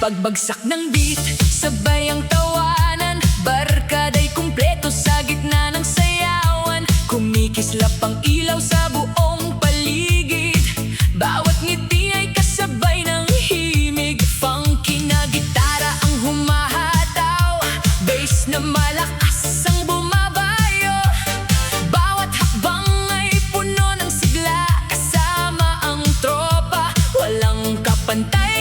Pagbagsak ng beat, sabay ang tawanan. Barkada'y kumpleto sa gitna ng sayawan. Kumikislap ang ilaw sa buong paligid. Bawat ngiti ay kasabay ng himig. Funky na gitara ang humahataw, bass na malakas ang bumabayo. Bawat hakbang ay puno ng sigla. Kasama ang tropa, walang kapantay.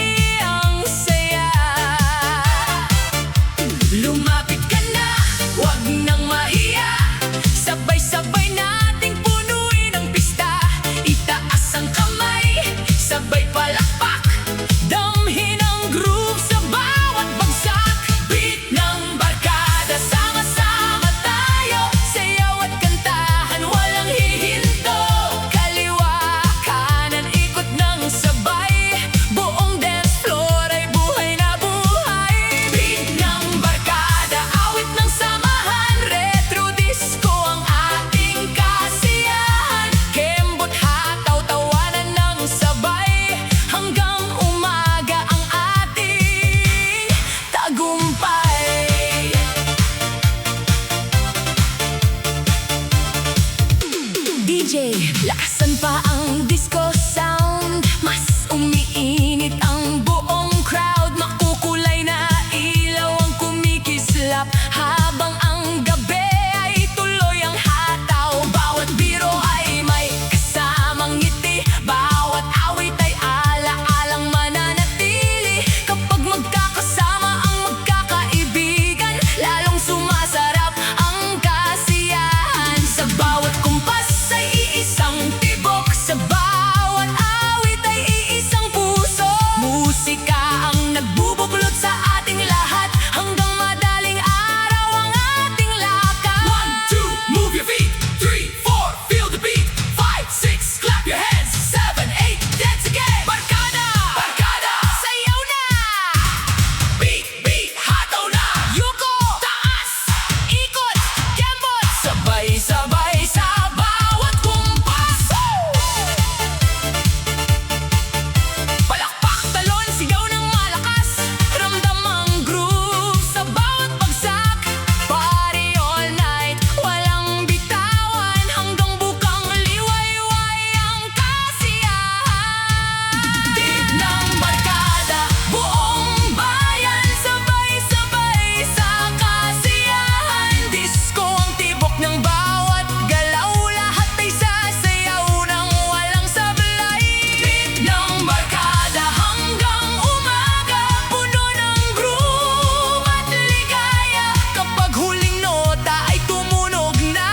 Lumapit ka na, wag nang mahiya. Sabay-sabay nating punuin ang pista. Itaas ang kamay, sabay palakpak. Damhin ang groove sa bawat bagsak. Beat ng barkada, sama-sama tayo. Sayaw at kantahan, walang hihinto. Kaliwa, kanan, ikot ng sabay. Buong dance floor ay buhay na buhay. Beat ng barkada, awit ng samahan. Retro disco ang ating kasiyahan. Kembot hataw, tawanan ng sabay. Hanggang umaga ang ating tagumpay. DJ, lakasan pa ang disco sound. Mas umiinit ang buong crowd. Makukulay na ilaw ang kumikislap. Habang ang gabi ay tuloy ang hataw. Bawat biro ay may kasamang ngiti. Bawat awit ay ala-alang mananatili. Kapag magkakasama ang magkakaibigan, lalong sumasarap ang kasiyahan. Sa bawat kumpas ay iisang tibok. Sa bawat awit ay iisang puso. Musika ang nagbubuklod sa ating lahat. Hanggang madaling araw ang ating lakad. 1, 2, move your feet. 3, 4, feel the beat. 5, 6, clap your hands. 7, 8, dance again. Barkada, barkada, sayaw na. Beat, beat, hataw na. Yuko, taas, ikot, kembot. Sabay-sabay sa bawat kumpas. Palakpak, talon, sigaw ng malakas. Ramdam ang groove sa bawat bagsak. Party all night, walang bitawan. Hanggang bukang liwayway ang kasiyahan. Beat ng barkada, buong bayan. Sabay-sabay sa kasiyahan. Disco ang tibok ng bawat galaw. Lahat ay sasayaw ng walang sablay. Beat ng barkada hanggang umaga. Puno ng groove at ligaya. Kapag huling nota ay tumunog na,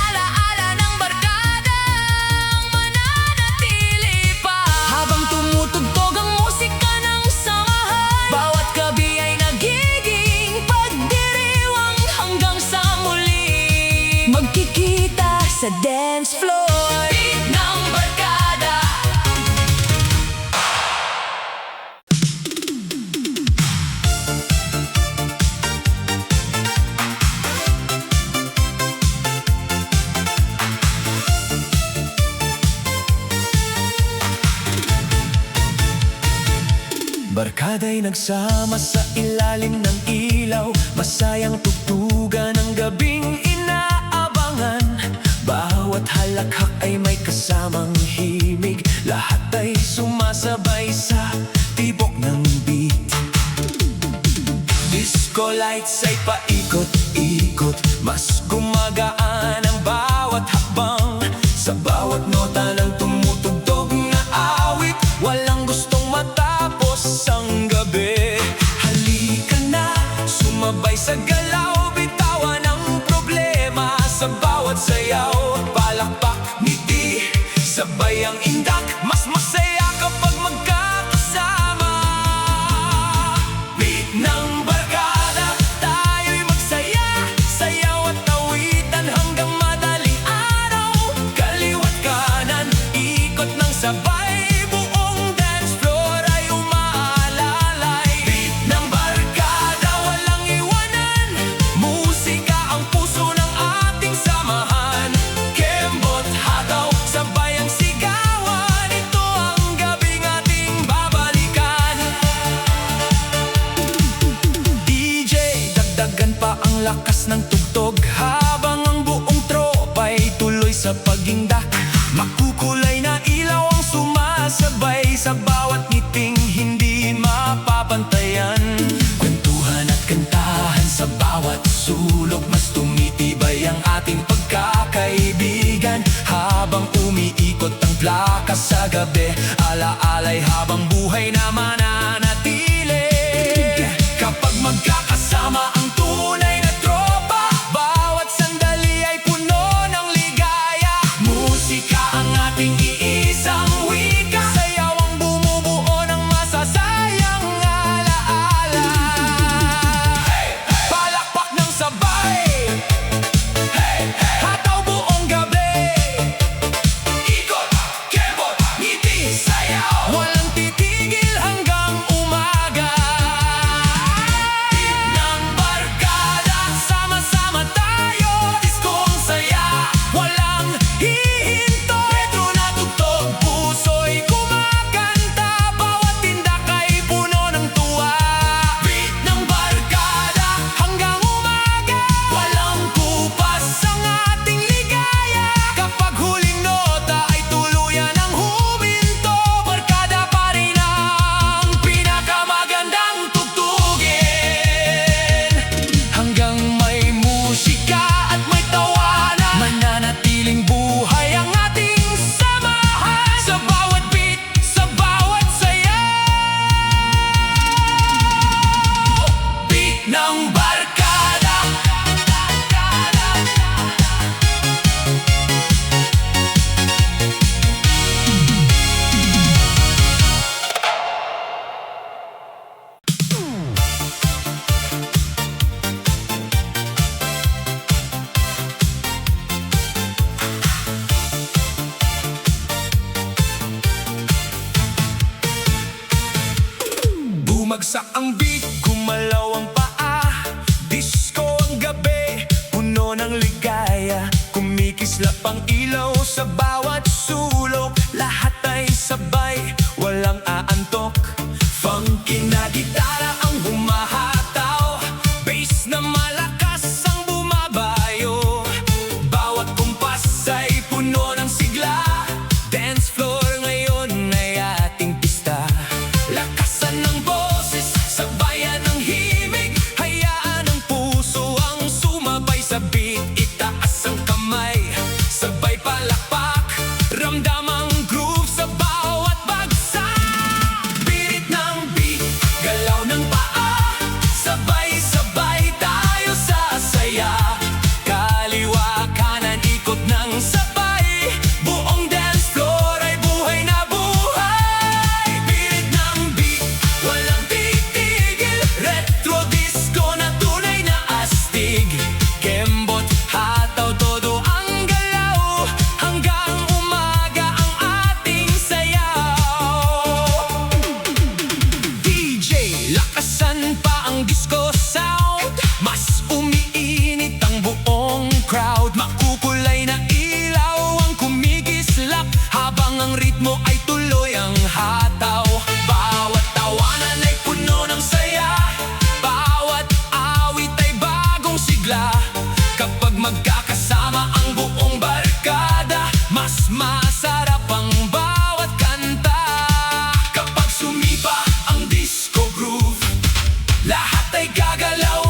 alaala ng barkadang mananatili pa. Habang tumutugtog ang musika ng samahan, bawat gabi ay nagiging pagdiriwang. Hanggang sa muli magkikita sa dance floor. Beat ng barkada. Barkada'y nagsama sa ilalim ng ilaw. Masayang tugtugan ng gabing inaabangan. Bawat halakhak ay may kasamang himig. Lahat ay sumasabay sa tibok ng beat. Disco lights ay paikot-ikot. Mas gumagaan ang bawat hakbang. Sa bawat nota ng tumutugtog na awit, walang gustong matapos ang gabi. Halika na, sumabay sa galaw. Bitawan ang problema sa bawat sayaw. Palakpak, ngiti, sabay ang indak. Mas masaya kapag magkakasama. Beat ng barkada, tayo'y magsaya. Sayaw at tawitan hanggang madaling araw. Kaliwat kanan, ikot ng sabay. Buong dance floor ay umaalalay. Beat ng barkada, walang iwanan. lakas ng tugtog habang ang buong tropa'y tuloy sa paginda. Makukulay na ilaw ang sumasabay sa bawat ngiting hindi mapapantayan. Kwentuhan at kantahan sa bawat sulok, mas tumitibay ang ating pagkakaibigan. Habang umiikot ang plaka sa gabi, alaalay habang buhay na mananatili. Kapag magkakasama ang tunay na tropa, bawat sandali ay puno ng ligaya. Musika ang ating iisang wika, sayaw ang bumubuo ng masasayang alaala. Palakpak ng sabay, hataw buong gabi. Ikot, kembot, ngiti, sayaw, walang titigil hanggang umaga. Ng barkada, sama-sama tayo, diskong saya, walang hihinto. Retro na tugtog, puso'y kumakanta, bawat tindak ay puno ng tuwa. Beat ng barkada hanggang umaga, walang kupas ang ating ligaya. Kapag huling nota ay tuluyan ang huminto, barkada pa rin ang pinakamagandang tugtugin. Hanggang may musika at may tawanan, mananatiling buhay ang ating samahan. Sa bawat beat, sa bawat sayaw, beat ng barkada. Bumagsak ang beat, gumalaw ang paa, disco ang gabi, puno ng ligaya. Kumikislap ang ilaw sa bawat sulok, lahat ay sabay, walang aantok. Funky na gitara ang humahataw, bass na malakas ang bumabayo. Bawat kumpas ay puno ng sigla, dance floor ngayon ay ating pista. Lakasan ng boses, sabayan ng himig, hayaan ang puso ang sumabay sa beat. Itaas ang kamay, sabay palakpak, ramdam ang groove sa bawat bagsak. Birit ng beat, galaw ng paa, sabay-sabay tayo sa saya. Kaliwa kanan ikot ng sabay, buong dance floor ay buhay na buhay. Birit ng beat, walang titigil, retro disco na tunay na astig. Kembot, hataw, todo ang galaw, hanggang umaga ang ating sayaw. DJ, lakasan pa ang disco sound, mas umiinit ang buong crowd. Makukulay na ilaw ang kumikislap, habang ang ritmo ay tuloy ang hataw. Bawat tawanan ay puno ng saya, bawat awit ay bagong sigla. Kapag magkakasama ang buong barkada, mas masarap ang bawat kanta. Kapag sumipa ang disco groove, lahat ay gagalaw,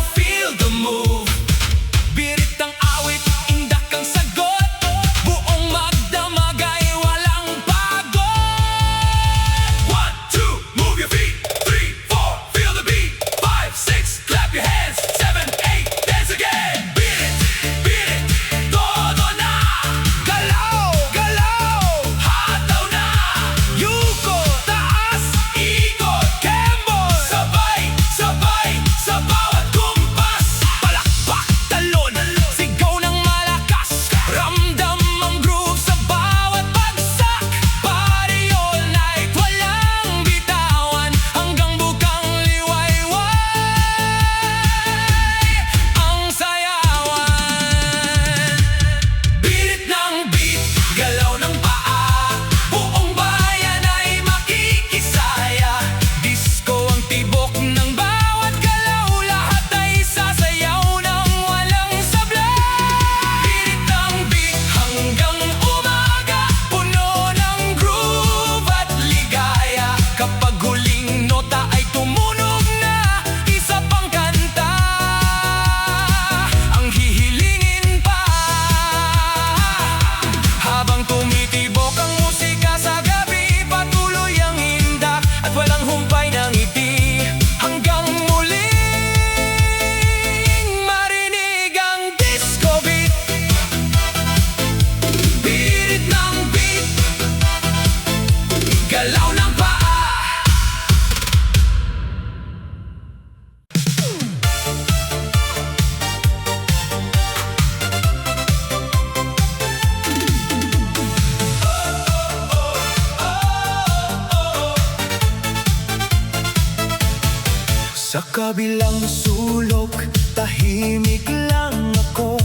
Sa kabilang sulok, tahimik lang ako,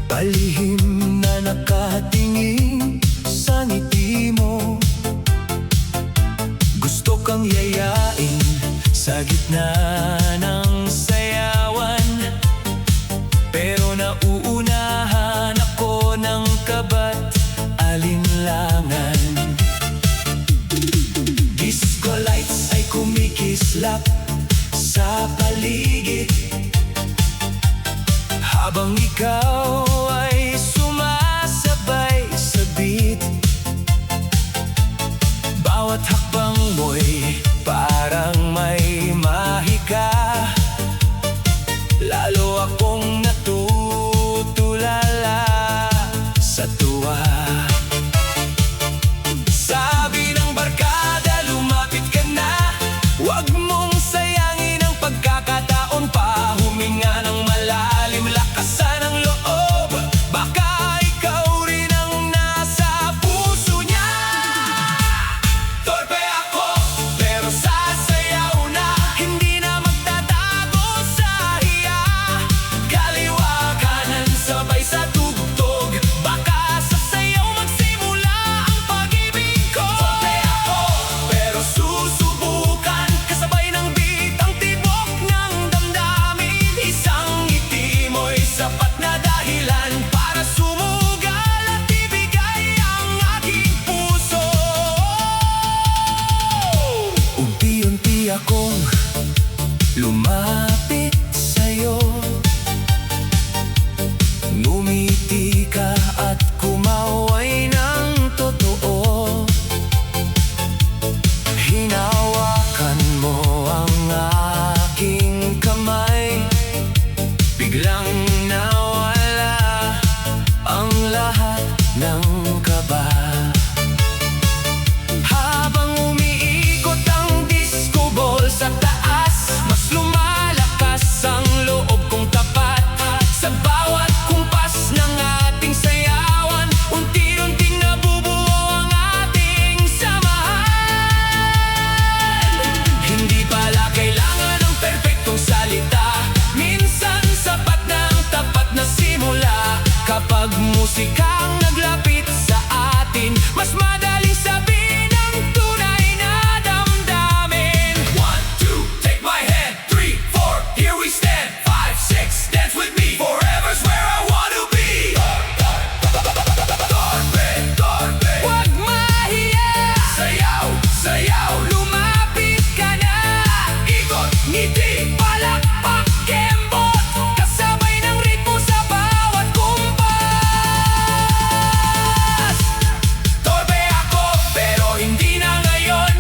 palihim na nakatingin sa ngiti mo. Gusto kang yayain sa gitna ng sayawan, pero nauunahan ako ng kaba't alinlangan. Disco lights ay kumikislap sa paligid, habang ikaw ay sumasabay sa beat. Bawat hakbang mo'y parang may mahika, lalo akong natutulala sa tuwa. Sabi ng barkada, lumapit ka na, huwag mong sayangin ang pagkakataon pa. Huminga ng malalim, lakasan ang loob, baka ikaw rin ang nasa puso niya. Torpe ako, pero sasayaw na, hindi na magtatago sa hiya. Kaliwa kanan sabay sa tugtog, baka sa sayaw magsimula ang pag-ibig ko. Torpe ako, pero susubukan, kasabay ng beat ang tibok ng damdamin. Isang ngiti mo'y sapat na dahilan para sumugal at ibigay ang aking puso. Unti-unti akong lumapit sa'yo, ngumiti ka at kumaway ng totoo. Hinawakan mo ang aking kamay, biglang nawala ang lahat ng kaba. Habang umiikot ang disco ball sa taas, mas lumalakas ang loob kong tapat. Sa bawat kumpas ng ating sayawan, unti-unting nabubuo ang ating samahan. Hindi pala kailangan ng perpektong salita, minsan sapat ng tapat na simula. Kapag musikang naglapit sa atin, mas madaling sabihin ang tunay na damdamin. 1, 2, take my hand. 3, 4, here we stand. 5, 6, dance with me. Forever's where I want to be. Torpe, torpe, huwag mahiya. Sayaw, sayaw, lumapit ka na. Ikot, ngiti, palakpak, kembot, kasabay ng ritmo sa bawat kumpas. Torpe ako, pero hindi na ngayon.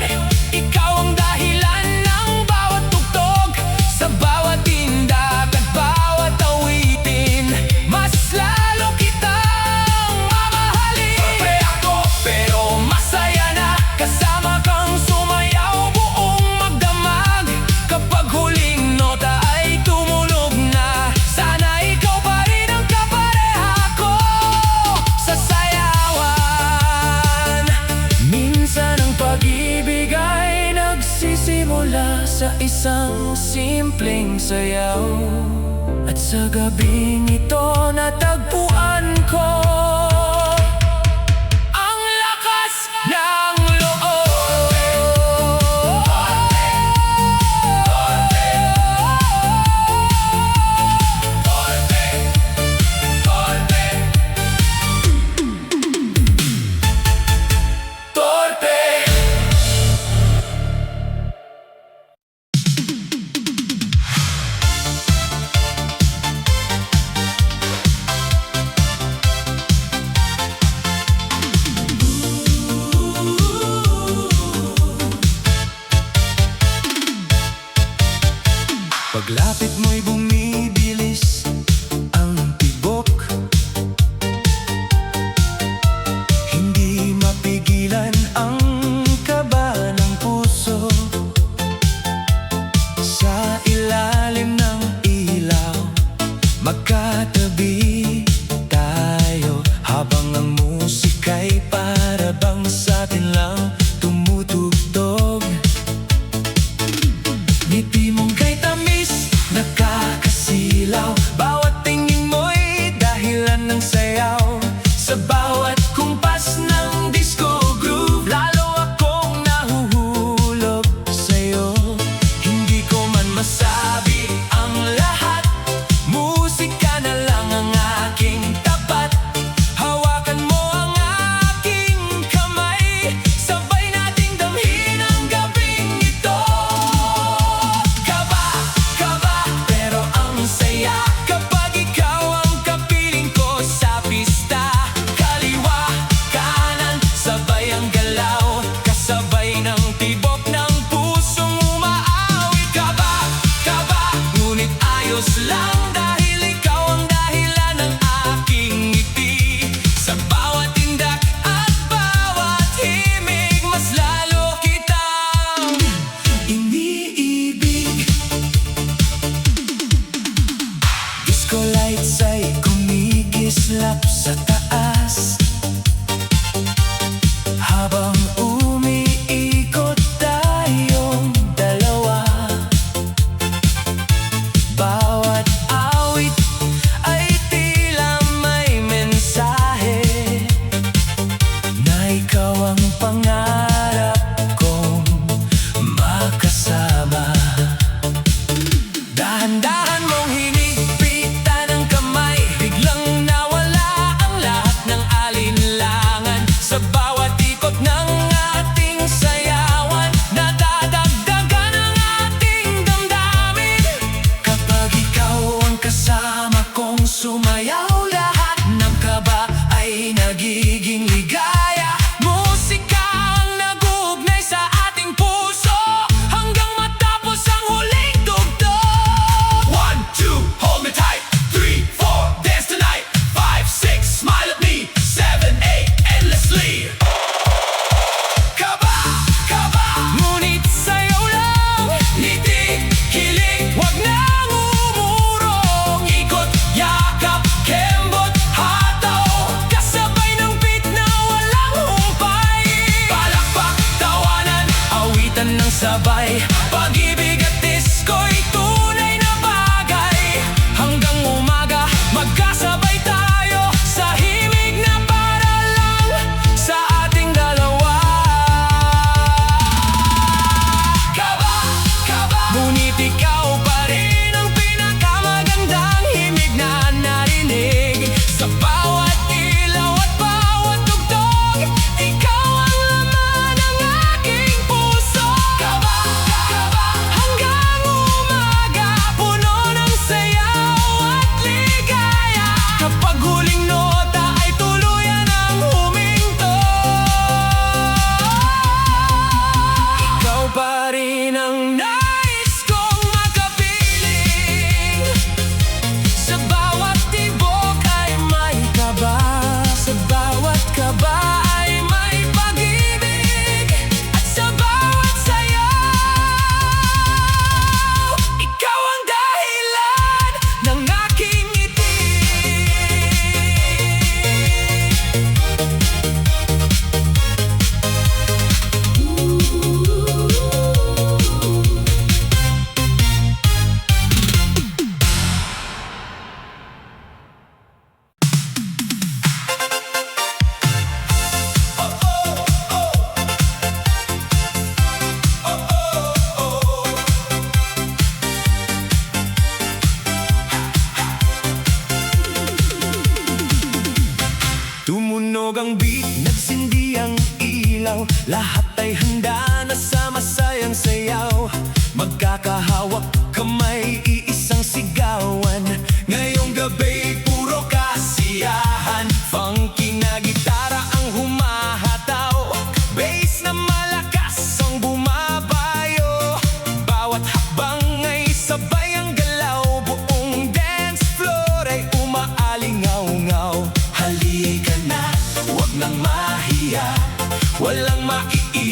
Ikaw ang dahilan ng bawat tugtog, sa bawat tindak at bawat awitin, mas lalo kitang mamahalin. Torpe ako, pero masaya na, kasama kang sumayaw, buong magdamag. Kapag huling nota ay tumulog na, sana ikaw pa rin ang kapareha ko sa sayawan. Minsan ang pag-ibig ay nagsisimula sa isang simpleng sayaw, at sa gabing ito natagpuan ko ang lakas ng loob. Torpe. Paglapit mo'y bumibilis ang tibok, hindi mapigilan ang kaba ng puso. Sa ilalim ng ilaw, magkatabi tayo, habang ang musika'y para bang sa'tin lang tumutugtog. sabay pag-ibig at disko'y tunay na bagay. Hanggang umaga magkasabay tayo sa himig na para lang sa ating dalawa. Kaba, kaba, ngunit ikaw pa rin ang pinakamagandang himig na narinig. Sa bawat ilaw at bawat tugtog, ikaw ang laman ng aking puso. Kaba, kaba, hanggang umaga, puno ng sayaw at ligaya. Kapag huling nota ay tuluyan ang huminto, ikaw pa rin ang nais kong makapiling. Sa bawat tibok ay may kaba, sa bawat kaba ay may pag-ibig, at sa bawat sayaw, ikaw ang dahilan ng aking ngiti. Tumunog ang beat, nagsindi ang ilaw, lahat ay handa na sa masayang sayaw. Magkakahawak kamay, iisang sigawan. Ngayong gabi puro kasiyahan. Funky na gitara ang humahataw, bass na malakas ang bumabayo. Bawat hakbang ay sabay ang galaw, buong dance floor ay umaalingaw-ngaw. Halika na, huwag nang mahiya, walang maiiwan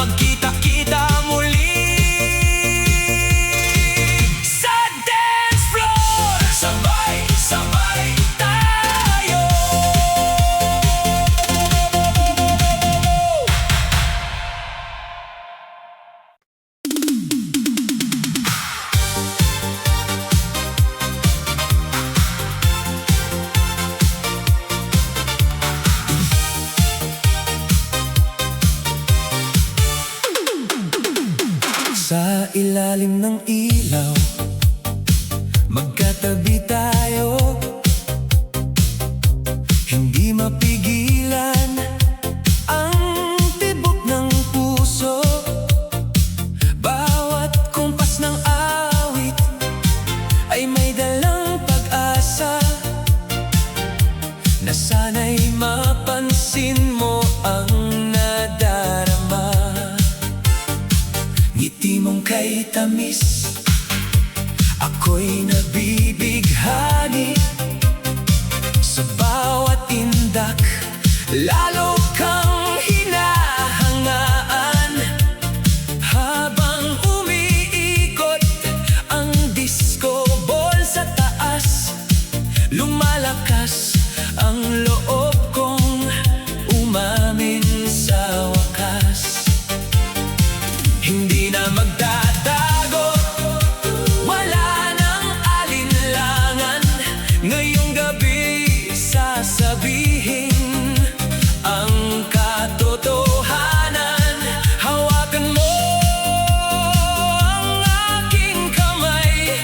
magkita-kita muli sa dance floor. Sabay-sabay tayo. Sa ilalim ng ilaw, magkatabi tayo. Hindi mapigilan ang tibok ng puso. Bawat kumpas ng awit ay may dalang pag-asa, na sana'y mapansin mo ang nadarama. Ngiti mong kay tamis, ako'y nabibighani. Sa bawat indak, lalo kang hinahangaan. Habang umiikot ang disco ball sa taas, lumalakas ang loob kong umamin sa wakas. Hindi na magtatago, wala nang alinlangan. Ngayong gabi sasabihin ang katotohanan. Hawakan mo ang aking kamay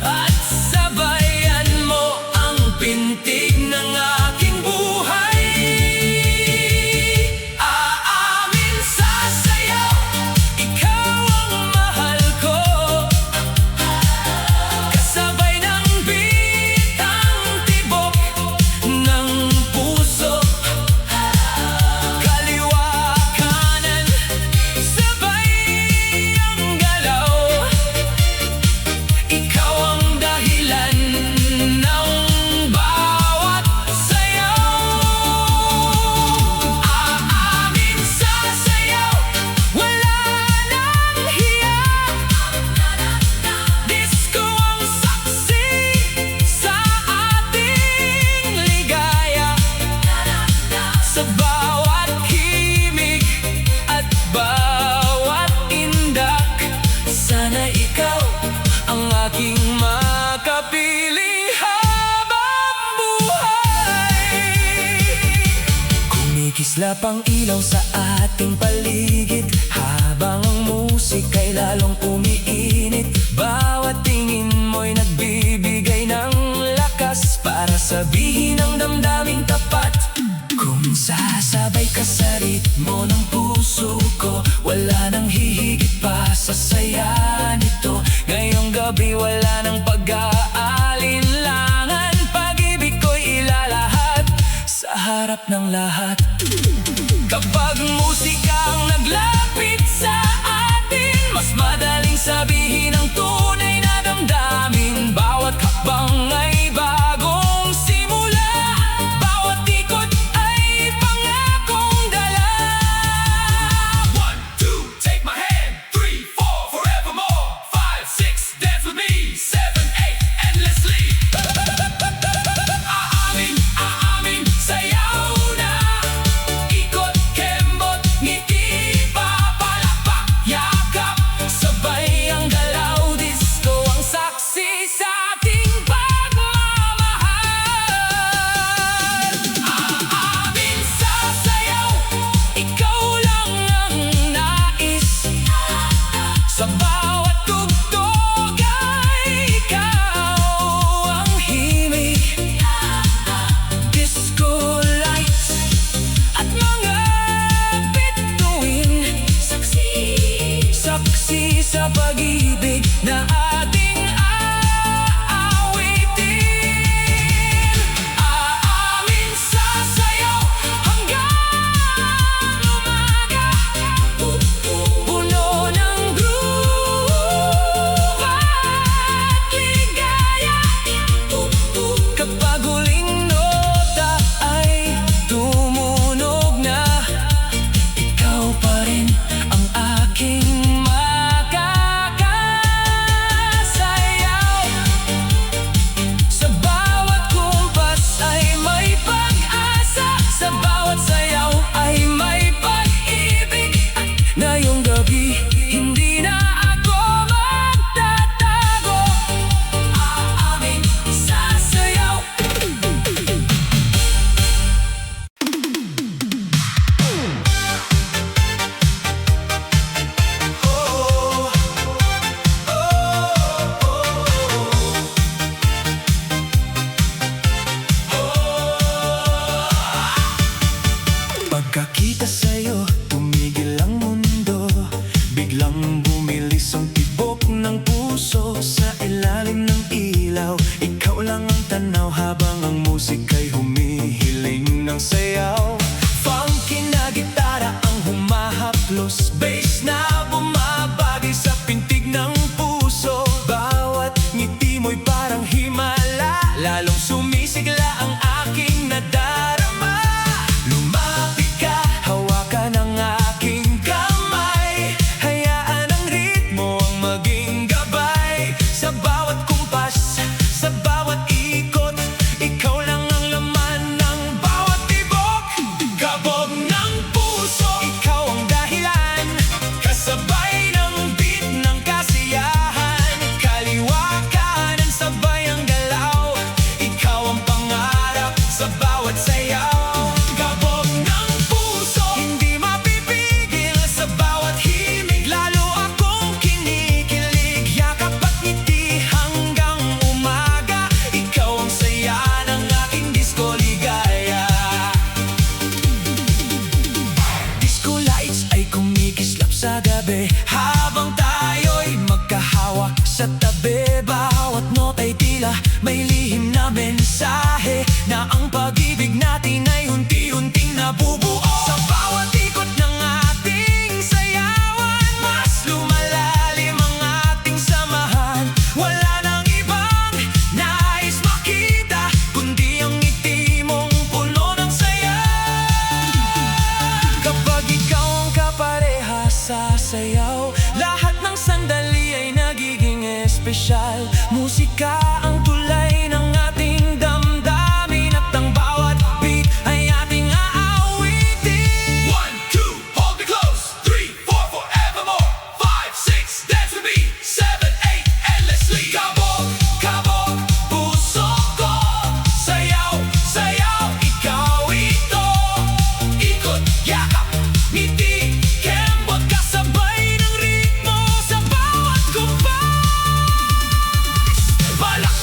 at sabayan mo ang pintig ng aking buhay. Aamin sasayaw, ikaw ang mahal ko. Kasabay ng beat ang tibok ng puso. Kaliwa kanan, sabay ang galaw. Ikaw ang dahilan ng bawat sayaw. Aamin sasayaw, wala nang hiya. Disco ang saksi sa ating ligaya. Sa bawat himig at bawat indak, sana ikaw ang aking makapiling habang buhay. Kumikislap ang ilaw sa ating paligid, habang ang musika'y lalong umiinit. Bawat tingin mo'y nagbibigay ng lakas para sabihin ang damdaming tapat. Kung sasabay ka sa ritmo ng puso ko, wala nang hihigit pa sa saya nito. Ngayong gabi wala nang pag-aalinlangan. Pag-ibig ko'y ilalahad sa harap ng lahat. Kapag musika ang naglapit sa atin, mas madaling sabihin ang tunay na damdamin. Bawat hakbang ay bagong simula, bawat ikot ay pangakong dala. 1, 2, take my hand. 3, 4, forevermore. 5, 6, dance with me. 7, 8, endlessly. Aamin, sayaw na. Ikot, kembot, ngiti. haplos, bass na bumabagay sa pintig ng puso. Bawat ngiti mo'y parang himala, lalong sumisigla ang aking nadarama. Lumapit ka, hawakan ang aking kamay, hayaan ang ritmo ang maging gabay. Sa bawat kumpas, sa bawat ikot, ikaw lang ang laman ng bawat tibok. Kabog ng puso, ikaw ang dahilan, kasabay ng beat ng kasiyahan. Kaliwa kanan sabay ang galaw, ikaw ang pangarap sa bawat sayaw. Kabog ng puso, hindi mapipigil sa bawat himig, lalo akong kinikilig. Yakap at ngiti hanggang umaga, ikaw ang saya ng aking disco ligaya. Disco lights ay kumikislap sa gabi, habang tayo'y magkahawak sa tabi. Bawat nota'y tila may lihim na mensahe, na ang pag-ibig natin ay unti-unting nabubuo. Sa bawat ikot ng ating sayawan, mas lumalalim ang ating samahan. Wala nang ibang nais makita, kundi ang ngiti mong puno ng saya. Kapag ikaw ang kapareha sa sayaw, lahat ng sandali ay nagiging espesyal. Musika ang tulay ng ating damdamin, at ang bawat beat ay ating aawitin. 1, 2, hold me close. 3, 4, forevermore. 5, 6, dance with me. 7, 8, endlessly. Kabog, kabog, puso ko. Sayaw, sayaw, ikaw ito. Ikot, yakap, ngiti, kembot, kasabay ng ritmo sa bawat kumpas. Balak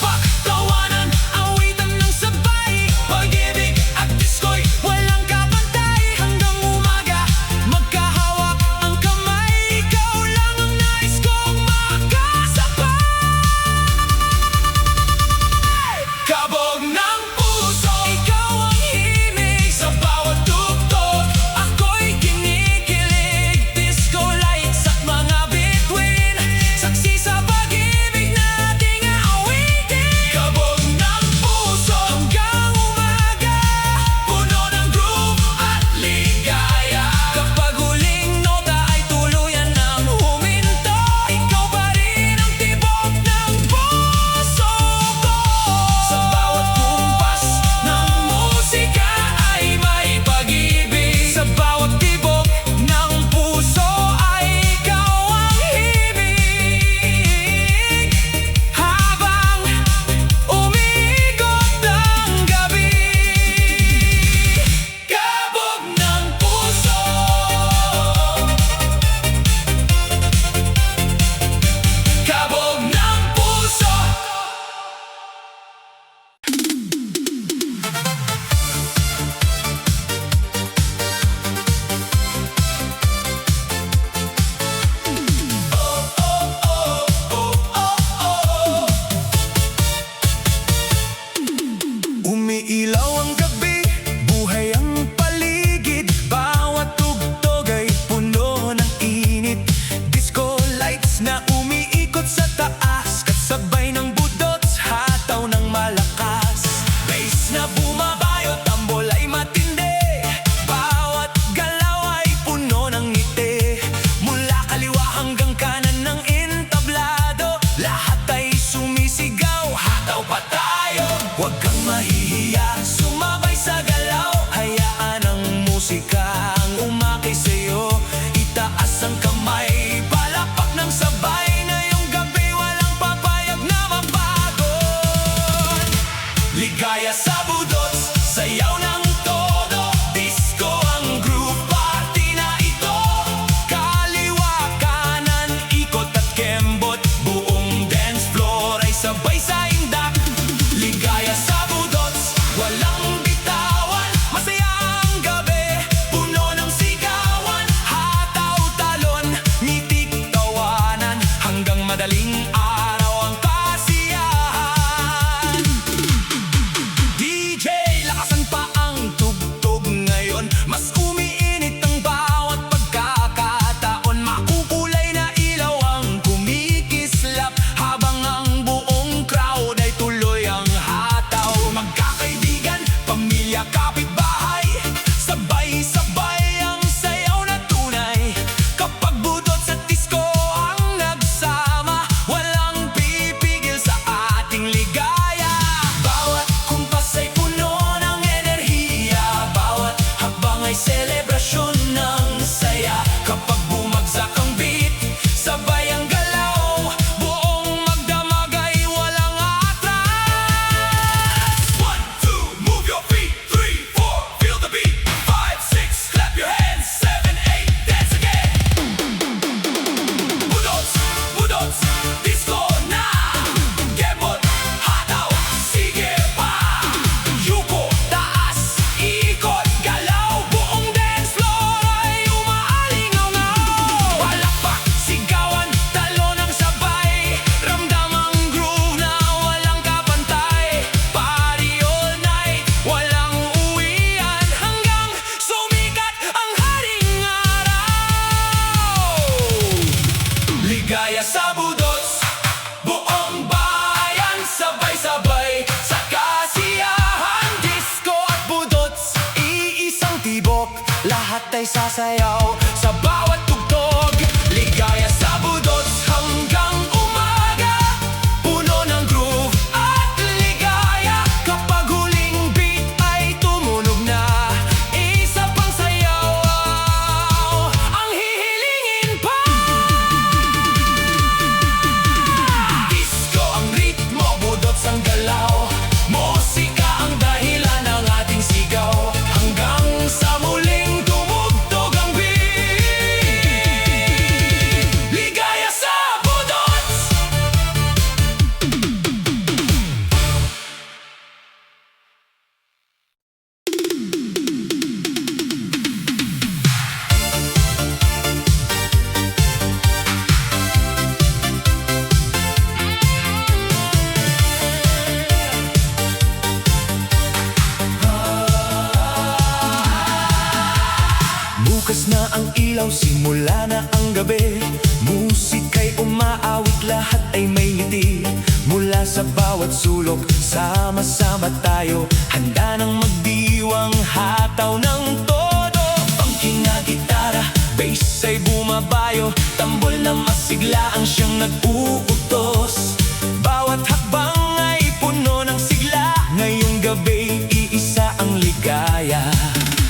ilaw, simula na ang gabi. Musika'y umaawit, lahat ay may ngiti. Mula sa bawat sulok, sama-sama tayo, handa nang magdiwang hataw ng todo. Funky na gitara, bass ay bumabayo, tambol na masigla ang siyang nag-uutos. Bawat hakbang ay puno ng sigla, ngayong gabi iisa ang ligaya.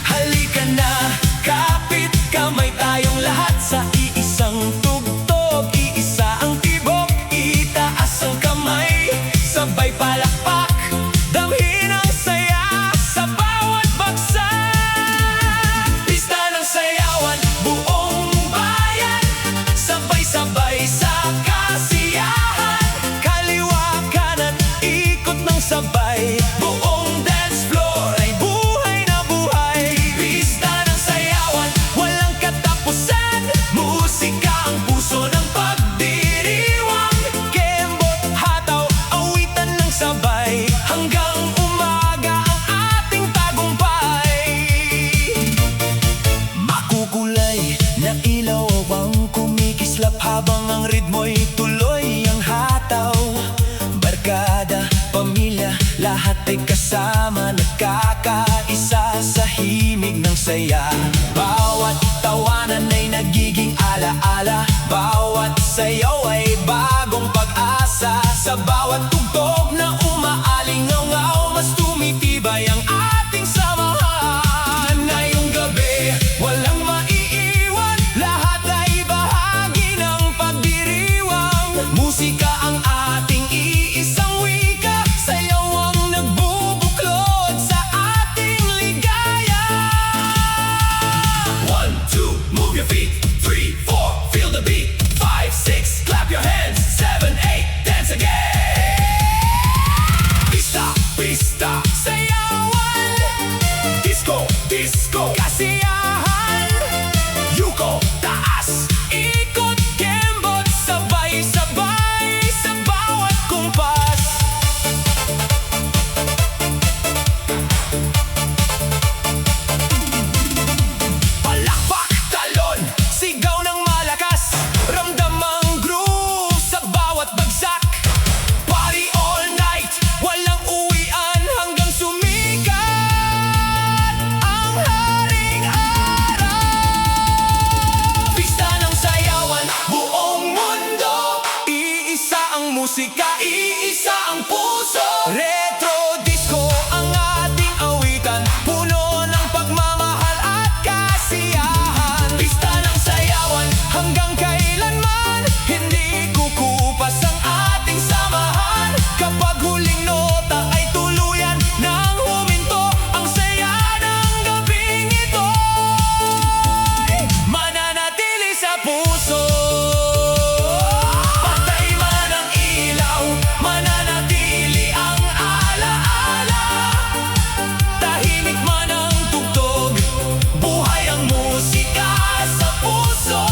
Halika na, kapit kamay tayong lahat sa iisang tugtog, iisa ang tibok, itaas ang kamay, sabay palakpak, damhin ang saya sa bawat bagsak. Pista ng sayawan, buong bayan, sabay-sabay sa kasiyahan. Kaliwa kanan, ikot ng sabay, buong dance floor ay buhay na buhay. Pista ng sayawan, walang katapusan, musika ang puso ng pagdiriwang. Kembot, hataw, awitan ng sabay, hanggang umaga ang ating tagumpay. Makukulay na ilaw ang kumikislap, habang ang ritmo'y tuloy ang hataw. Barkada, pamilya, lahat ay kasama, nagkakaisa sa himig ng saya. Bawat tawanan ay nagiging alaala, bawat sayaw ay bagong pag-asa. Sa bawat tugtog na umaalingaw-ngaw, mas tumitibay ang ating samahan. Ngayong gabi, walang maiiwan, lahat ay bahagi ng pagdiriwang. Musika ang ating iisang wika, sayaw ang nagbubuklod sa ating ligaya. 1, 2, move your feet. 3, 4, feel the beat. 5, 6, clap your hands. 7, 8, dance again. Pista, pista, sayawan. Disco, disco, kasiyahan. Yuko, taas, ikot, kembot, sabay-sabay sa bawat kumpas. Palakpak, talon, sigaw ng malakas, ramdam ang groove sa bawat bagsak. Party all night, walang uwian, hanggang sumikat ang haring araw. Pista ng sayawan, buong mundo, iisa ang musika, iisa ang puso. Retro disco ang ating awitan, puno ng pagmamahal at kasiyahan. Pista ng sayawan, hanggang kailanman, hindi kukupas ang ating samahan. Kapag huling nota ay tuluyan nang huminto, ang saya ng gabing ito mananatili sa puso. Patay man ang ilaw, mananatili ang alaala. Tahimik man ang tugtog, buhay ang musika sa puso.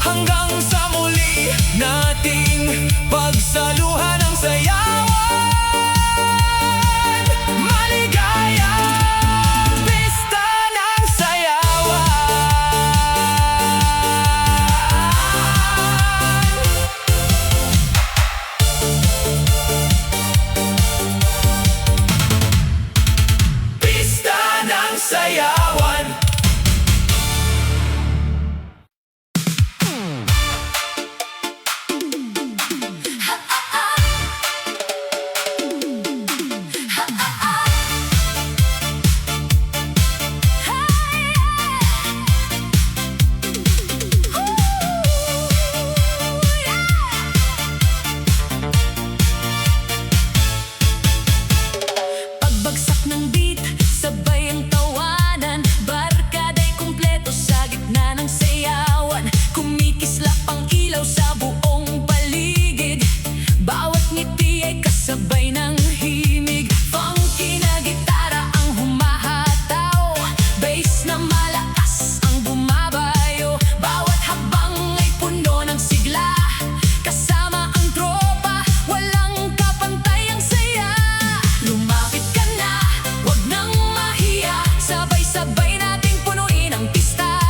Hanggang sa muli nating pagsaluhan ng sayawan. Maligaya, pista ng sayawan. Pista ng sayawan. Pagbagsak ng beat, sabay ang tawanan, barkada'y kumpleto sa gitna ng sayawan. Kumikislap ang ilaw sa buong paligid, bawat ngiti ay kasabay ng himig. Funky na gitara ang humahataw, bass na malakas ang bumabayo. Bawat habang ay puno ng sigla, kasama ang tropa, walang kapantay ang saya. Lumapit ka na, wag nang mahiya, sabay-sabay nating punuin ang pista.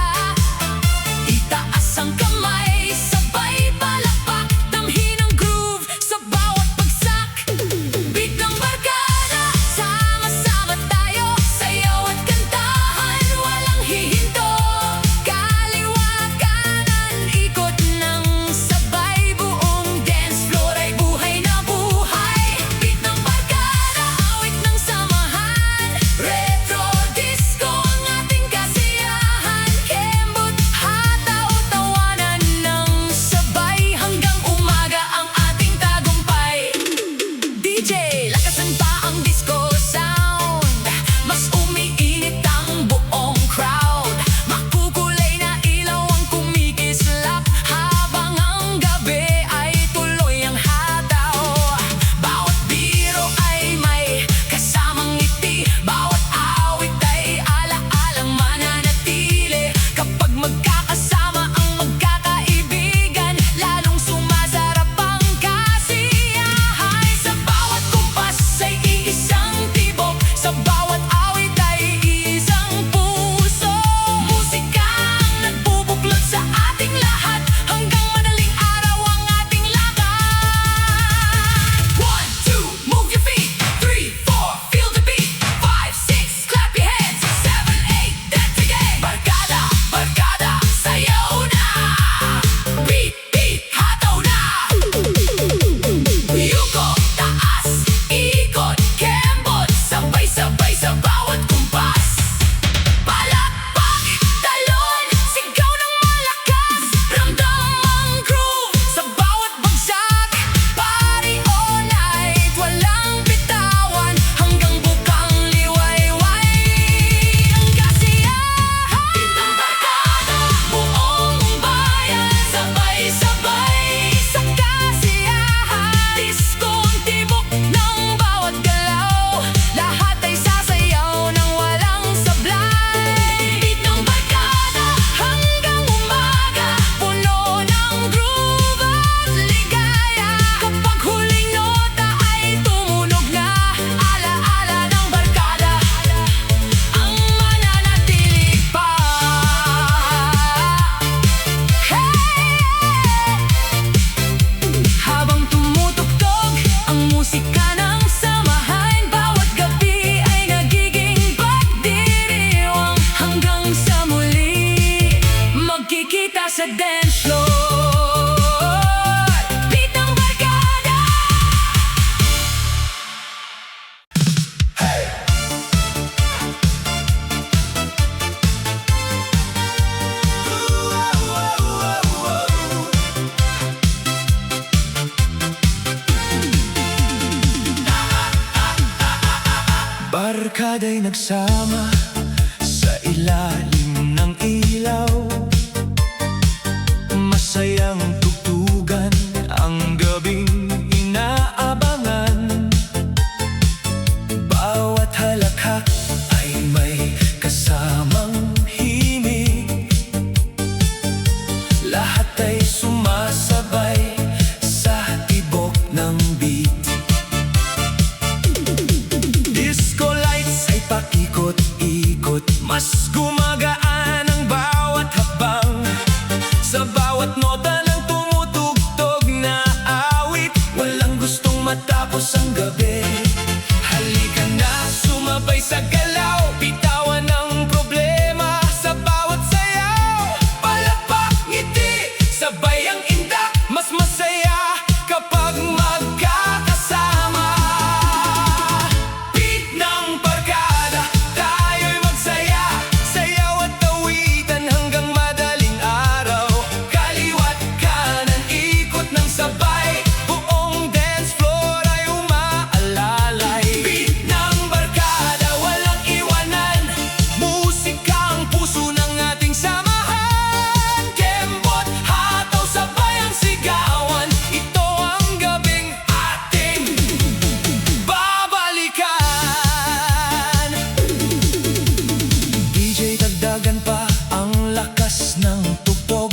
sa dance floor. Beat ng barkada. Barkada'y nagsama sa ilalim ng ilaw. Masayang tugtugan ang gabing inaabangan. Bawat halakhak ay may kasamang himig. Lahat ay sumasabay sa tibok ng beat. Disco lights ay pakikot-ikot, mas gumagaan ang bawat habang. Sa bawat nota ng tumutugtog na awit, walang gustong matapos ang gabi. Halika na, sumabay sa galaw, bitawan ang problema sa bawat sayaw. Palakpak, ngiti, sabay ang indak, mas masaya kapag magkakasama. Beat ng barkada, tayo'y magsaya, sayaw at tawitan hanggang madaling araw. Kaliwat kanan, ikot ng sabay, buong dance floor ay umaalalay. Beat ng barkada, walang iwanan, musika ang puso ng ating samahan. Kembot, hataw, sabay ang sigawan, ito ang gabing ating babalikan. DJ, dagdagan pa ang lakas ng tugtog,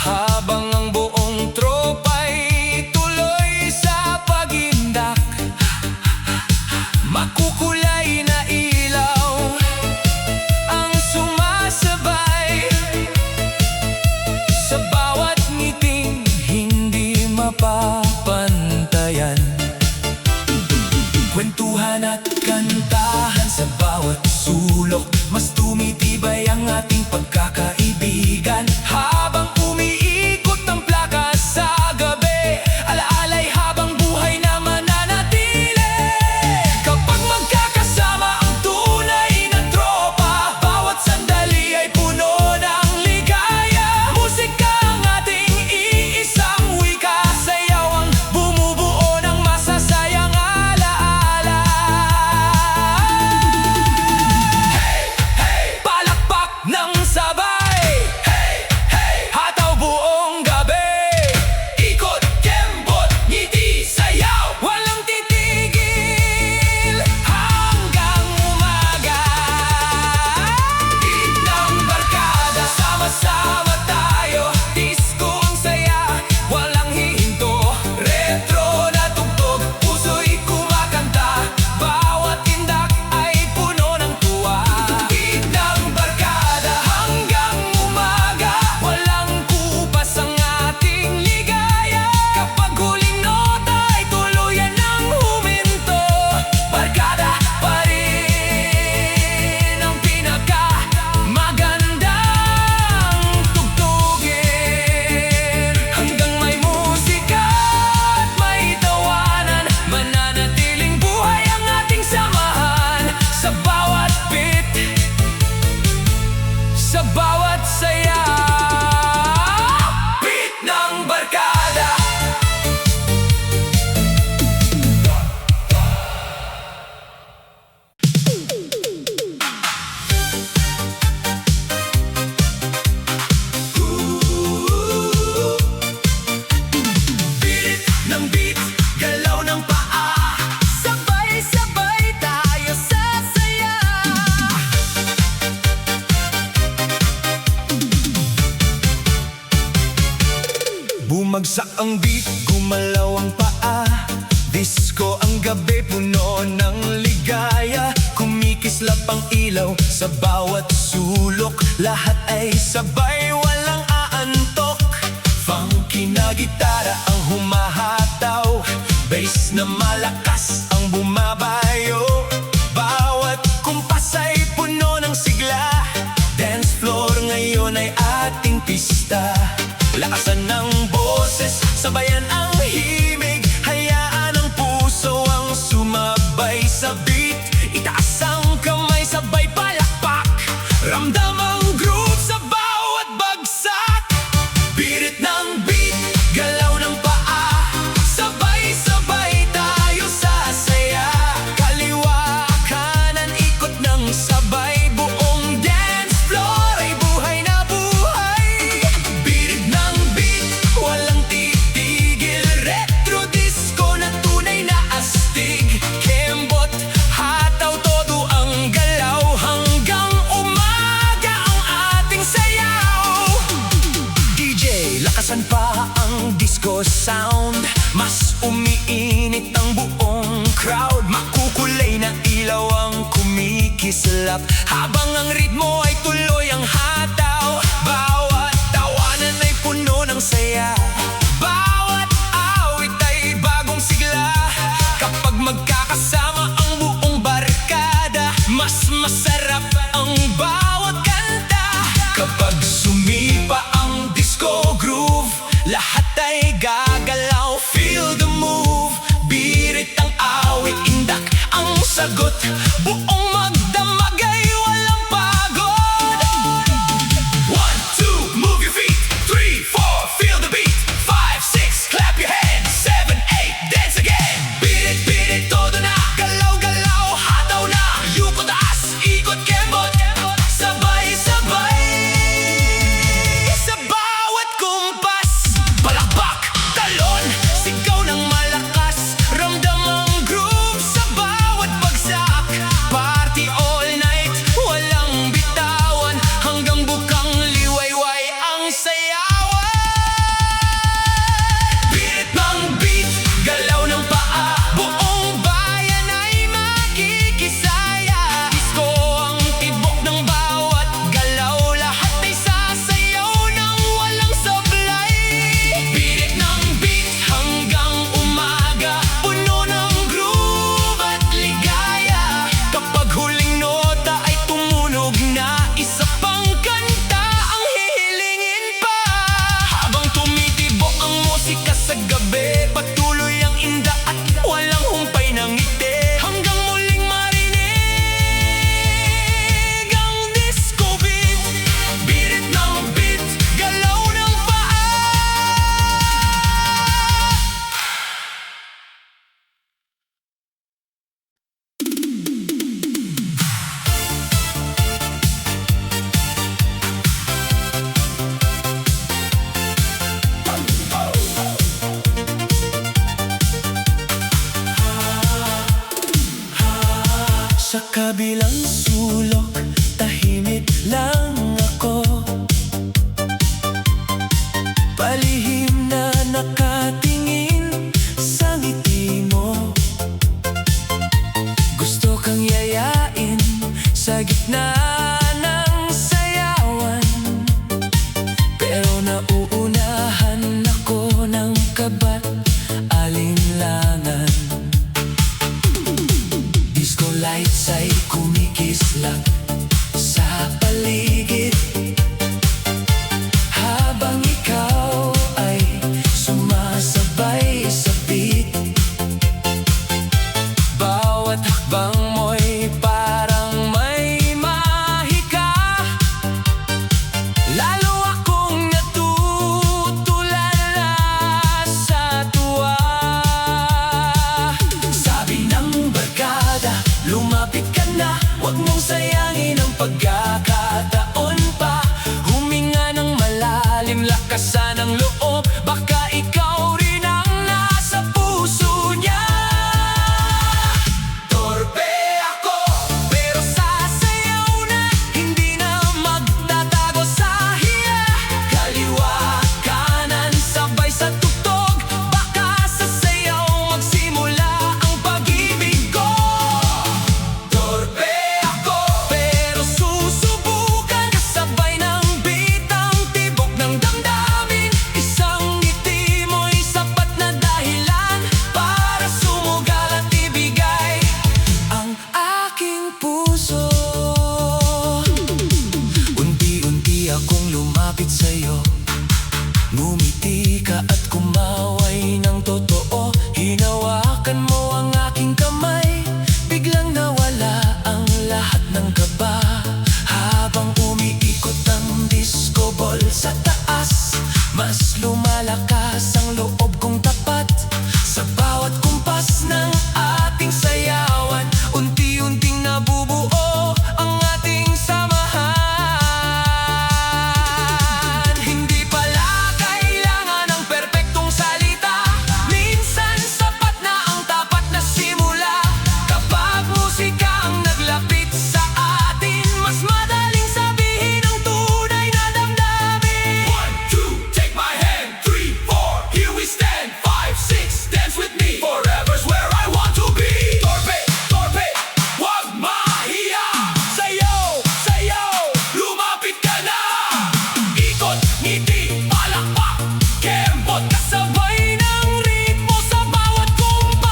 habang ang buong tropa'y tuloy sa pagindak. Makukulay na ilaw ang sumasabay sa bawat ngiting hindi mapapantayan. Kwentuhan at kantahan sa bawat sulok, mas tumitibay ang ating pagkakaibigan. Habang umiikot ang plaka sa gabi, alaalay habang buhay na mananatili. Kapag magkakasama ang tunay na tropa, bawat sandali ay puno ng ligaya. Musika ang ating iisang wika, sayaw ang bumubuo ng masasayang alaala. Palakpak ng sabay, hataw buong gabi. Ikot, kembot, ngiti, sayaw, walang titigil hanggang umaga. Beat ng barkada, sama-sama tayo, disco ang saya, walang hihinto. Retro na tugtog, puso'y kumakanta, bawat tindak ay puno ng tuwa. Beat ng barkada, hanggang umaga, walang kupas ang ating ligaya. Kapag huling nota ay tuluyan ng huminto, barkada pa rin ang pinakamagandang tugtugin. Hanggang may musika at may tawanan, mananatiling buhay ang ating samahan. Sa bawat beat, sa bawat saya. Beat ng barkada. Beat ng beat, galaw ng paa, sabay-sabay tayo sasaya. Bumagsak ang beat, gumalaw ang paa. Disco ang gabi, puno ng ligaya. Kumikislap ang ilaw sa bawat sulok, lahat ay sabay, walang aantok. Funky na gitara ang humahataw, bass na malakas ang bumabayo. Bawat kumpas ay puno ng sigla, dance floor ngayon ay ating pista. Lakasan ng boses, sabayan ang himig, hayaan ang puso ang sumabay sa beat. Itaas ang kamay, sabay palakpak, ramdam ang groove sa bawat bagsak. Birit ng beat, galaw ng paa, sabay-sabay tayo sasaya. Kaliwa, kanan, ikot ng sabay, buong dance floor ay buhay na buhay. Birit ng beat, walang titigil, retro disco na tunay na astig. Kembot, hataw, todo ang galaw, hanggang umaga ang ating sayaw. DJ, lakasan pa ang disco sound, mas umiinit ang buong crowd. Makukulay na ilaw ang kumikislap, habang ang ritmo ay tuloy ang hataw. Bawat tawanan ay puno ng saya, bawat awit ay bagong sigla. Kapag magkakasama ang buong barkada, mas masarap ang bawat kanta. Kapag sumipa ang disco groove, lahat ay gagalaw, feel the move. Birit ang awit, indak ang sagot, buong magdamag ay walang pagod. 1, 2, move your feet. 3, 4, feel the beat. 5, 6, clap your hands. 7, 8, dance again. Birit, birit, todo na, galaw, galaw, hataw na, yuko taas, ikot, kembot, sabay-sabay sa bawat kumpas. Palakpak, talon, sigaw ng malakas, ramdam ang groove sa bawat bagsak. Party all night, walang bitawan, hanggang bukang liwayway ang sayawan. Birit ng beat, galaw ng paa, buong bayan ay makikisaya. Disco ang tibok ng bawat galaw, lahat ay sasayaw ng walang sablay. Birit ng beat hanggang umaga, puno ng groove at ligaya. Kapag huling nota ay tumunog na, isa pang kanta ang hihilingin pa. Habang tumitibok ang musika sa gabi, patuloy ang inda at walang humpay ng ngiti, hanggang muling marinig ang disco beat. Birit ng beat, galaw ng paa. Sa kabilang sulok, tahimik lang ako, palihim na nakatingin sa ngiti mo. Gusto kang yayain sa gitna ng sayawan, pero nauunahan ako ng kaba't alinlangan. Disco lights ay kumikislap sa paligid, habang ikaw ay sumasabay sa beat. Bawat hakbang mo'y parang may mahika, lalo akong natutulala sa tuwa. Sabi ng barkada, lumapit ka na, huwag mong sayangin ang pagkakataon pa. Huminga ng malalim, lakasan ang loob, baka ikaw rin ang nasa puso niya. Torpe ako, pero sasayaw na, hindi na magtatago sa hiya. lumapit sa'yo. Ngumiti ka at kumaway ng totoo. Hinawakan mo ang aking kamay. Biglang nawala ang lahat ng kaba. Habang umiikot ang disco ball sa taas, mas lumalakas ang loob kong tapat. Sa bawat kumpas ng ating sayawan, unti-unting nabubuo ang ating samahan. Hindi pala kailangan ng perpektong salita. Minsan sapat na ang tapat na simula. Kapag musika ang naglapit sa atin, mas madaling sabihin ang tunay na damdamin. 1, 2, take my hand. 3, 4, here we stand. 5, 6, dance with me. Forever's where I want to be. Torpe, torpe, wag mahiya. Sayaw, sayaw, lumapit ka na. Ikot, ngiti, palakpak, kembot, kasabay ng ritmo sa bawat kumpas.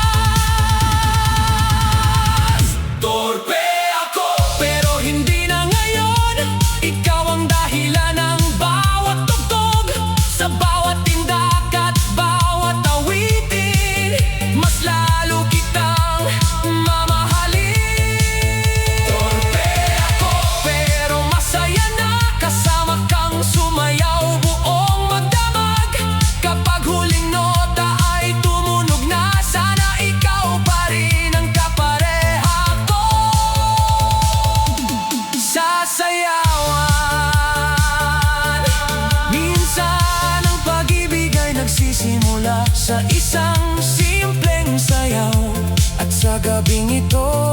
Torpe ako, pero hindi na ngayon. Ikaw ang dahilan ng bawat tugtog. Sa bawat tindak at bawat awitin, mas lalo kitang mamahalin. Torpe ako, pero masaya na kasama kang sumayaw, buong magdamag. Kapag huling nota ay tumunog na, sana ikaw pa rin ang kapareha ko sa sayawan. Minsan ang pag-ibig ay nagsisimula sa isang simpleng sayaw. At sa gabing ito,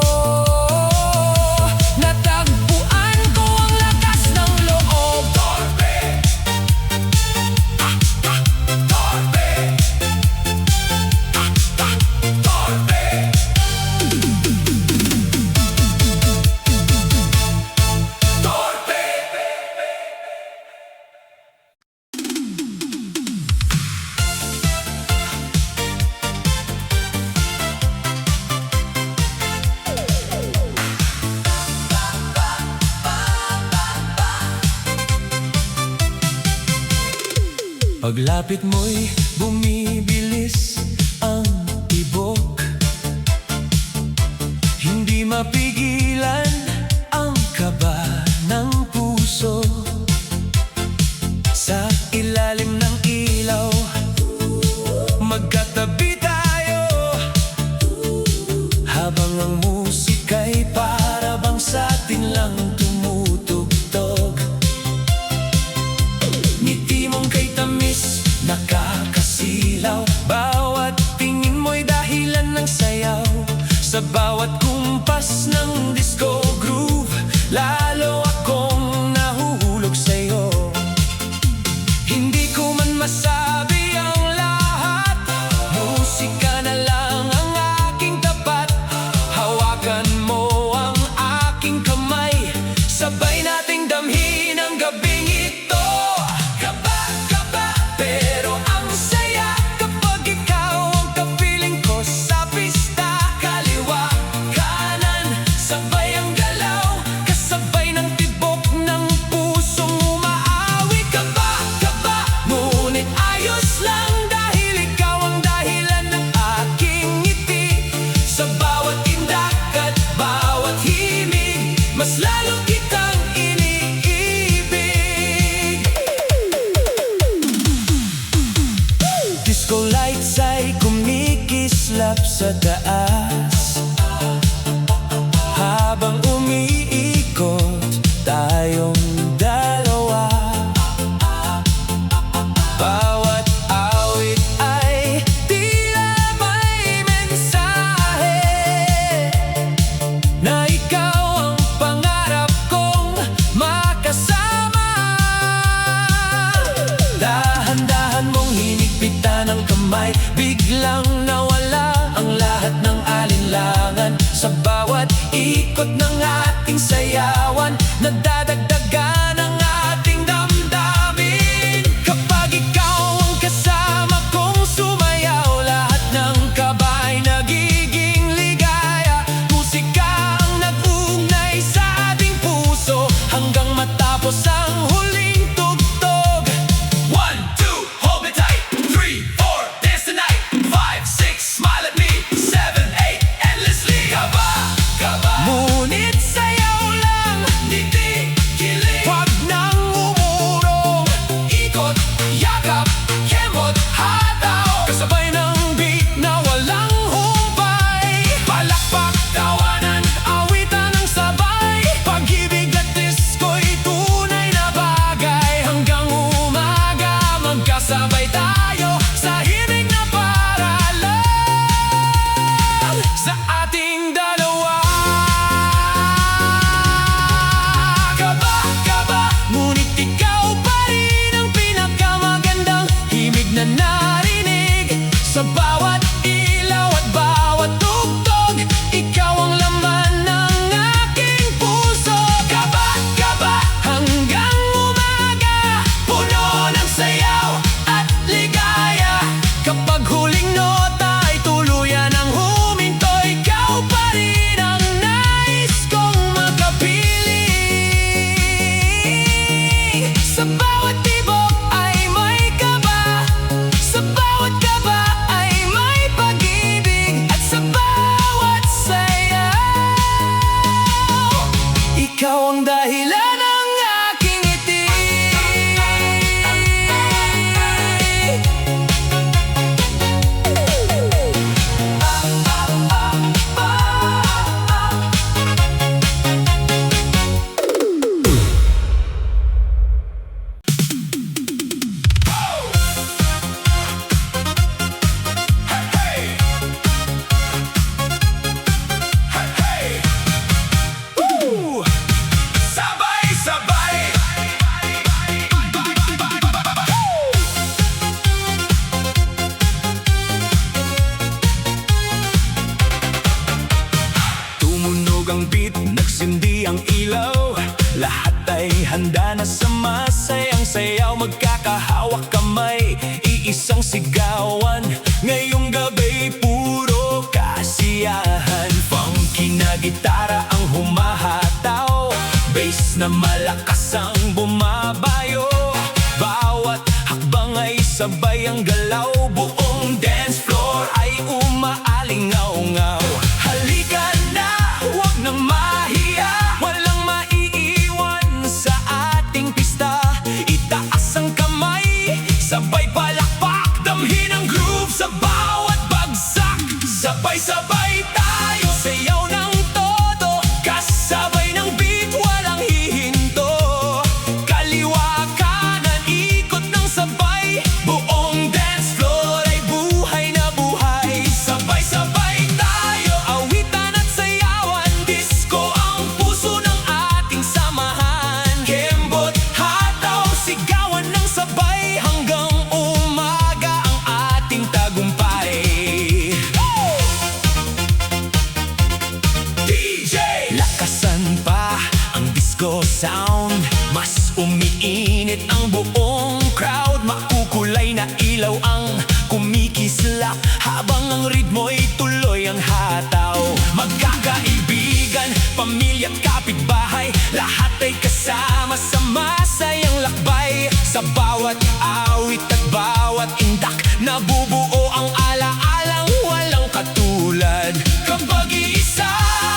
natagpuan ko ang lakas ng loob. Torpe, torpe, torpe. Torpe. Paglapit mo'y bumibilis ang tibok. Hindi mapigilan ang kaba ng puso. Sa ilalim ng ilaw, magkatabi tayo, habang ang musika'y para bang sa'tin lang tumutugtog. Ngiti mong kay tamis, nakakasilaw. Bawat tingin mo'y dahilan ng sayaw. Sa bawat kumpas ng disco groove, lalo akong nahuhulog sa'yo. Hindi ko man masabi ang lahat, musika na lang ang aking tapat. Hawakan mo ang aking kamay, sabay nating damhin ang gabing ito. Kaba, kaba, pero ang saya kapag ikaw ang kapiling ko sa pista. Kaliwa, kanan, sabay ang galaw, kasabay ng tibok ng pusong umaawi. Kaba, kaba, ngunit ayos lang dahil ikaw ang dahilan ng aking ngiti. Sa bawat indak at bawat himig, mas lalo kitang iniibig. Disco lights ay kumikislap sa taas, habang umiikot tayong dalawa. Bawat awit ay tila may mensahe, na ikaw ang pangarap kong makasama. Dahan-dahan mong hinigpitan ang kamay, biglang nawala ang lahat ng alinlangan. Sa bawat ikot ng ating sayawan, nadadagdagan ang ating damdamin. Kapag ikaw ang kasama kong sumayaw, lahat ng kabay nagiging ligaya. Musika ang nag-ugnay sa ating puso, hanggang matapos ang huling tugtog. sabay tayo sa himig na paralan sa ating dalawa. Kaba, kaba, ngunit ikaw pa rin ang pinakamagandang himig na narinig sa bawat ilaw at bawat tugtog. Ikaw ang laman ng aking puso. Kaba, kaba, hanggang umaga, puno ng sayaw at ligaya. Kapag huling nota ay tuluyan ang huminto, ikaw pa rin ang nais kong makapiling. Sa bawat tibok ay may kaba, sa bawat kaba ay may pag-ibig, at sa bawat sayaw, ikaw ang dahilan ng aking ngiti. Sabay-sabay, tumunog ang beat, nagsindi ang ilaw. Lahat ay handa na sa masayang sayaw. Magkakahawak kamay, iisang sigawan. Ngayong gabi puro kasiyahan. Funky na gitara ang humahataw, bass na malakas ang bumabayo. Bawat hakbang ay sabay ang galaw. Buong dance floor ay umaalingaw-ngaw. Halika na, huwag nang mahiya, walang maiiwan sa ating pista. Itaas ang kamay, sabay palakpak, damhin ang groove sa bawat bagsak. Sabay-sabay tayo, sayaw ng todo, kasabay ng beat, walang hihinto. Kaliwa kanan, ikot ng sabay, buong dance floor ay buhay na buhay. Sabay-sabay tayo, awitan at sayawan, disco ang puso ng ating samahan. Kembot, hataw, sigawan ng sabay, hanggang umaga ang ating tagumpay. DJ! Lakasan pa ang disco sound, mas umiinit ang buong crowd. Makukulay na ilaw ang kumikislap, habang ang ritmo'y tuloy ang hataw. Magkakaibigan, pamilya at kapitbahay, lahat ay kasama sa masayang lakbay. Sa bawat awit at bawat indak, nabubuo ang alaalang walang katulad. Kapag iisa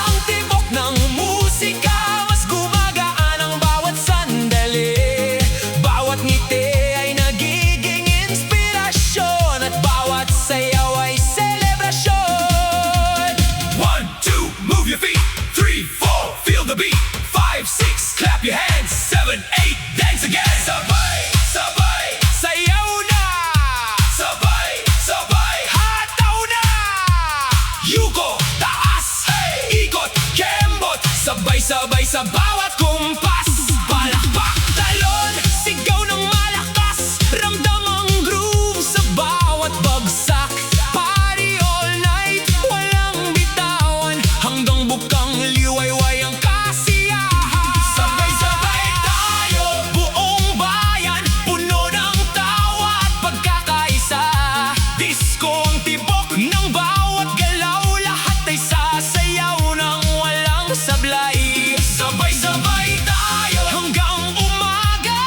ang tibok ng musika, mas gumagaan ang bawat sandali. Bawat ngiti ay nagiging inspirasyon, at bawat sayaw ay selebrasyon. 1, 2, move your feet. 3, 4, feel the beat. 5, 6, clap your hands. 7, 8, dance again. Sabay, sabay, sayaw na. Sabay, sabay, hataw na. Yuko, taas, ikot, kembot, sabay-sabay sa bawat kumpas. Palakpak, talon, sigaw ng malakas, ramdam ang groove sa bawat bagsak. Party all night, walang bitawan, hanggang bukang liwayway ang kasiyahan. Sabay-sabay tayo, buong bayan, puno ng tawa at pagkakaisa. Disco ang tibok ng bawat galaw, lahat ay sasayaw ng walang sablay. Sabay-sabay tayo hanggang umaga,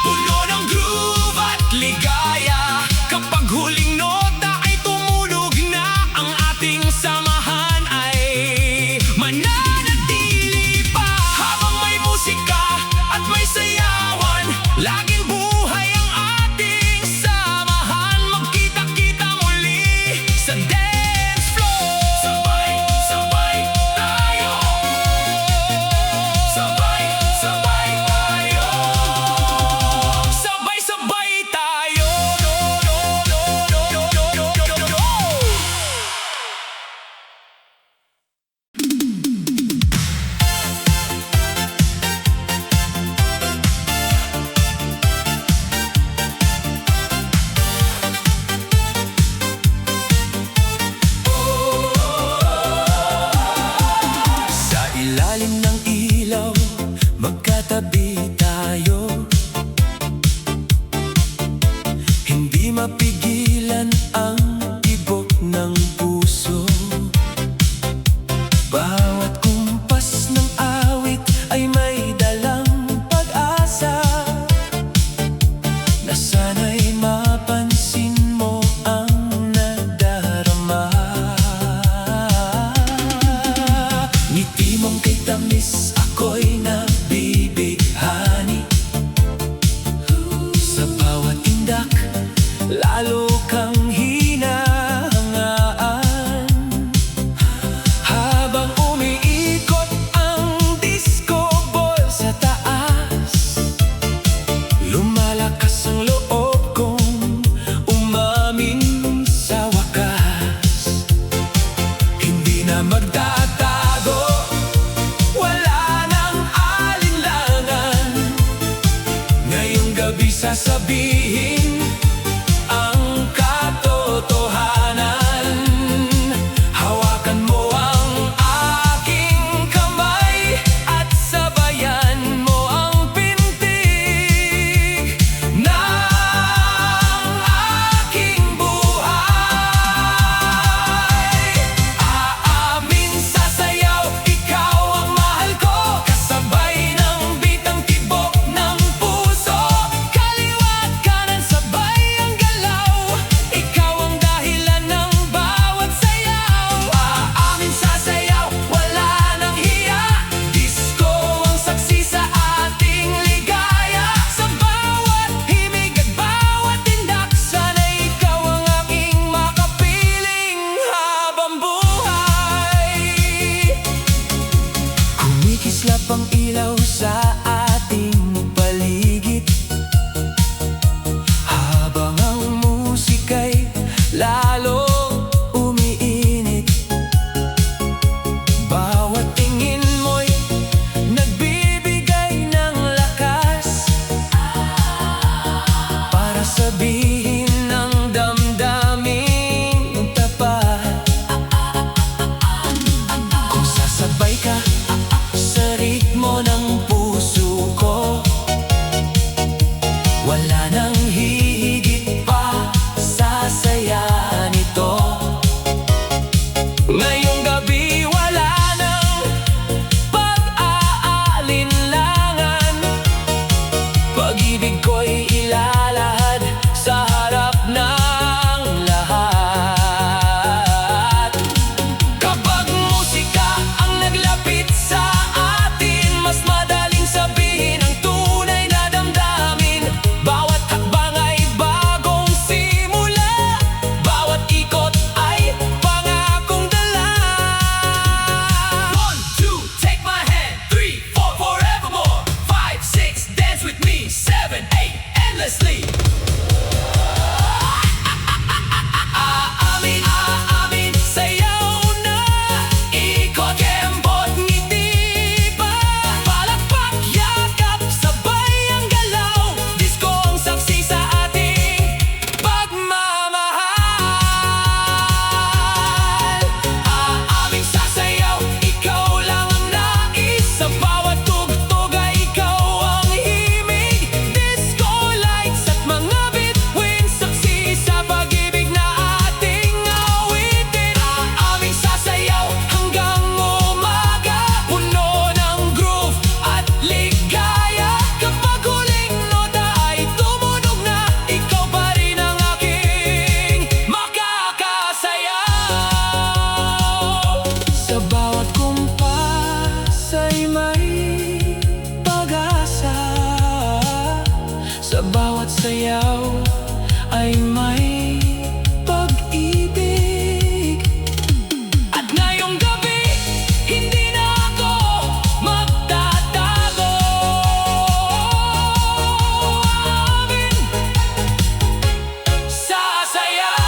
puno ng groove at ligaya. Kapag huling nota ay tumulog na, ang ating samahan ay mananatili pa. Habang may musika at may sayawan, laging buhay ang ating samahan. Magkita-kita muli sa dance floor. Sabay-sabay tayo, sabay-sabay tayo, sabay-sabay tayo. Sana'y mapansin mo ang nadarama. Ngiti mong kay tamis, ako'y nabibighani. Sa bawat tindak, lalo kang hinahangaan. Habang umiikot ang disco ball sa taas, lumalakas ang loob kong umamin sa wakas. Hindi na magtatago, wala nang alinlangan. Ngayong gabi sasabihin ang katotohanan. Hawakan mo ang aking kamay at sabayan mo ang pintig ng aking buhay. Aamin, sasayaw, ikaw ang mahal ko, kasabay ng bitang tibok ng puso. Kaliwa't kanan, sabay ang galaw, ikaw ang dahilan ng bawat sayaw. Aamin, sasayaw, wala nang hiya, disco ang saksi sa ating ligaya. Sa bawat himig at bawat tindak, sana'y ikaw ang aking makapiling habang buhay. Kumikislap ang ilaw sa ating paligid, habang ang musika'y lalo umiinit. Bawat tingin mo'y nagbibigay ng lakas para sabihin ng damdaming tapat. Kung sasabay ka sa ritmo ng puso ko, wala nang hihigit pa sa saya nito. Ngayong gabi wala nang pag-aalinlangan. Pag-ibig ko'y ilalahad sa harap ng lahat. Kapag musika ang naglapit sa atin, mas madaling sabihin ang tunay na damdamin. Bawat hakbang ay bagong simula, bawat ikot ay pangakong dala. 1, 2, take my hand. 3, 4, forevermore. 5, 6, dance with me. 7, 8, endlessly. Aamin, aamin, sayaw na, ikot, kembot, ngiti pa, palakpak, yakap, sabay ang galaw, disco ang saksi sa ating pagmamahal. Aamin, sasayaw, ikaw lang ang nais, sa bawat tugtog ay ikaw ang himig. Disco lights at mga bituin, saksi sa pag-ibig na ating awitin. Aamin, sasayaw hanggang umaga, puno ng groove at ligaya. Kapag huling nota ay tumunog na, ikaw pa rin ang aking makakasayaw. Sa bawat kumpas ay may pag-asa, sa bawat sayaw ay may pag-ibig. At ngayong gabi, hindi na ako magtatago. Aamin, sasayaw.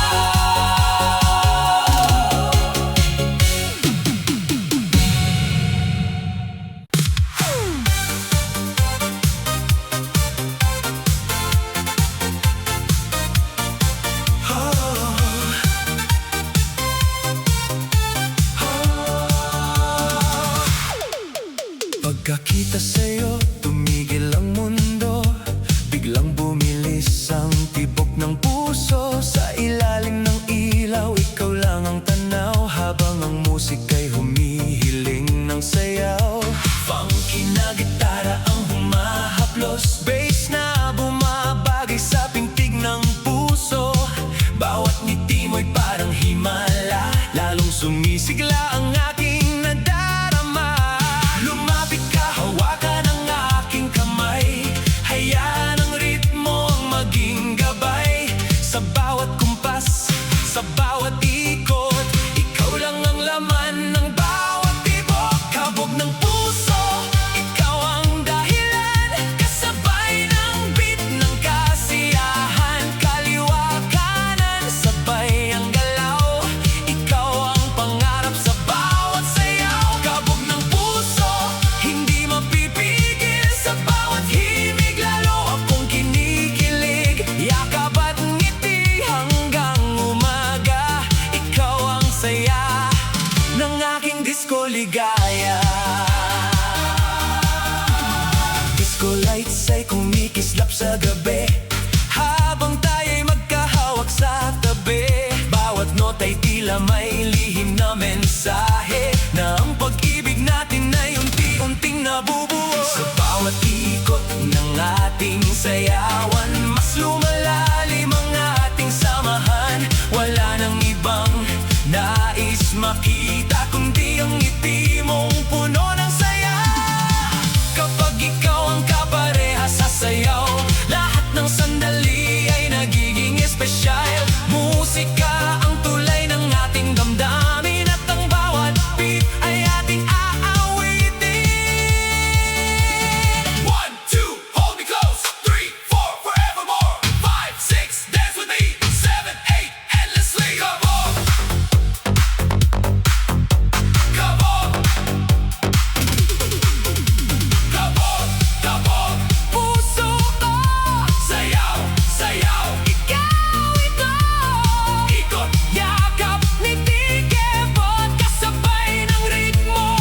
Pagkakita sa'yo, tumigil ang mundo. Biglang bumilis ang tibok ng puso. Sa ilalim ng ilaw, ikaw lang ang tanaw, habang ang musika'y humihiling ng sayaw. Funky na gitara ang humahaplos, bass na bumabagay sa tila may lihim na mensahe na ang pag-ibig natin ay unti-unting nabubuo. Sa bawat ikot ng ating sayawan, mas lumalalim ang ating samahan. Wala nang ibang nais makita kundi ang ngiti mong puno ng saya. Kapag ikaw ang kapareha sa sayaw, lahat ng sandali ay nagiging espesyal. Musika ang tulay ng ating damdamin at ang bawat beat ay ating aawitin. 1, 2, hold me close. 3, 4, forevermore. 5, 6, dance with me. 7, 8, endlessly. Come on. Come on. Come on, come on. Puso ko, sayaw, sayaw. Ikaw ito. Ikot, yakap, nitikipot, kasabay ng ritmo.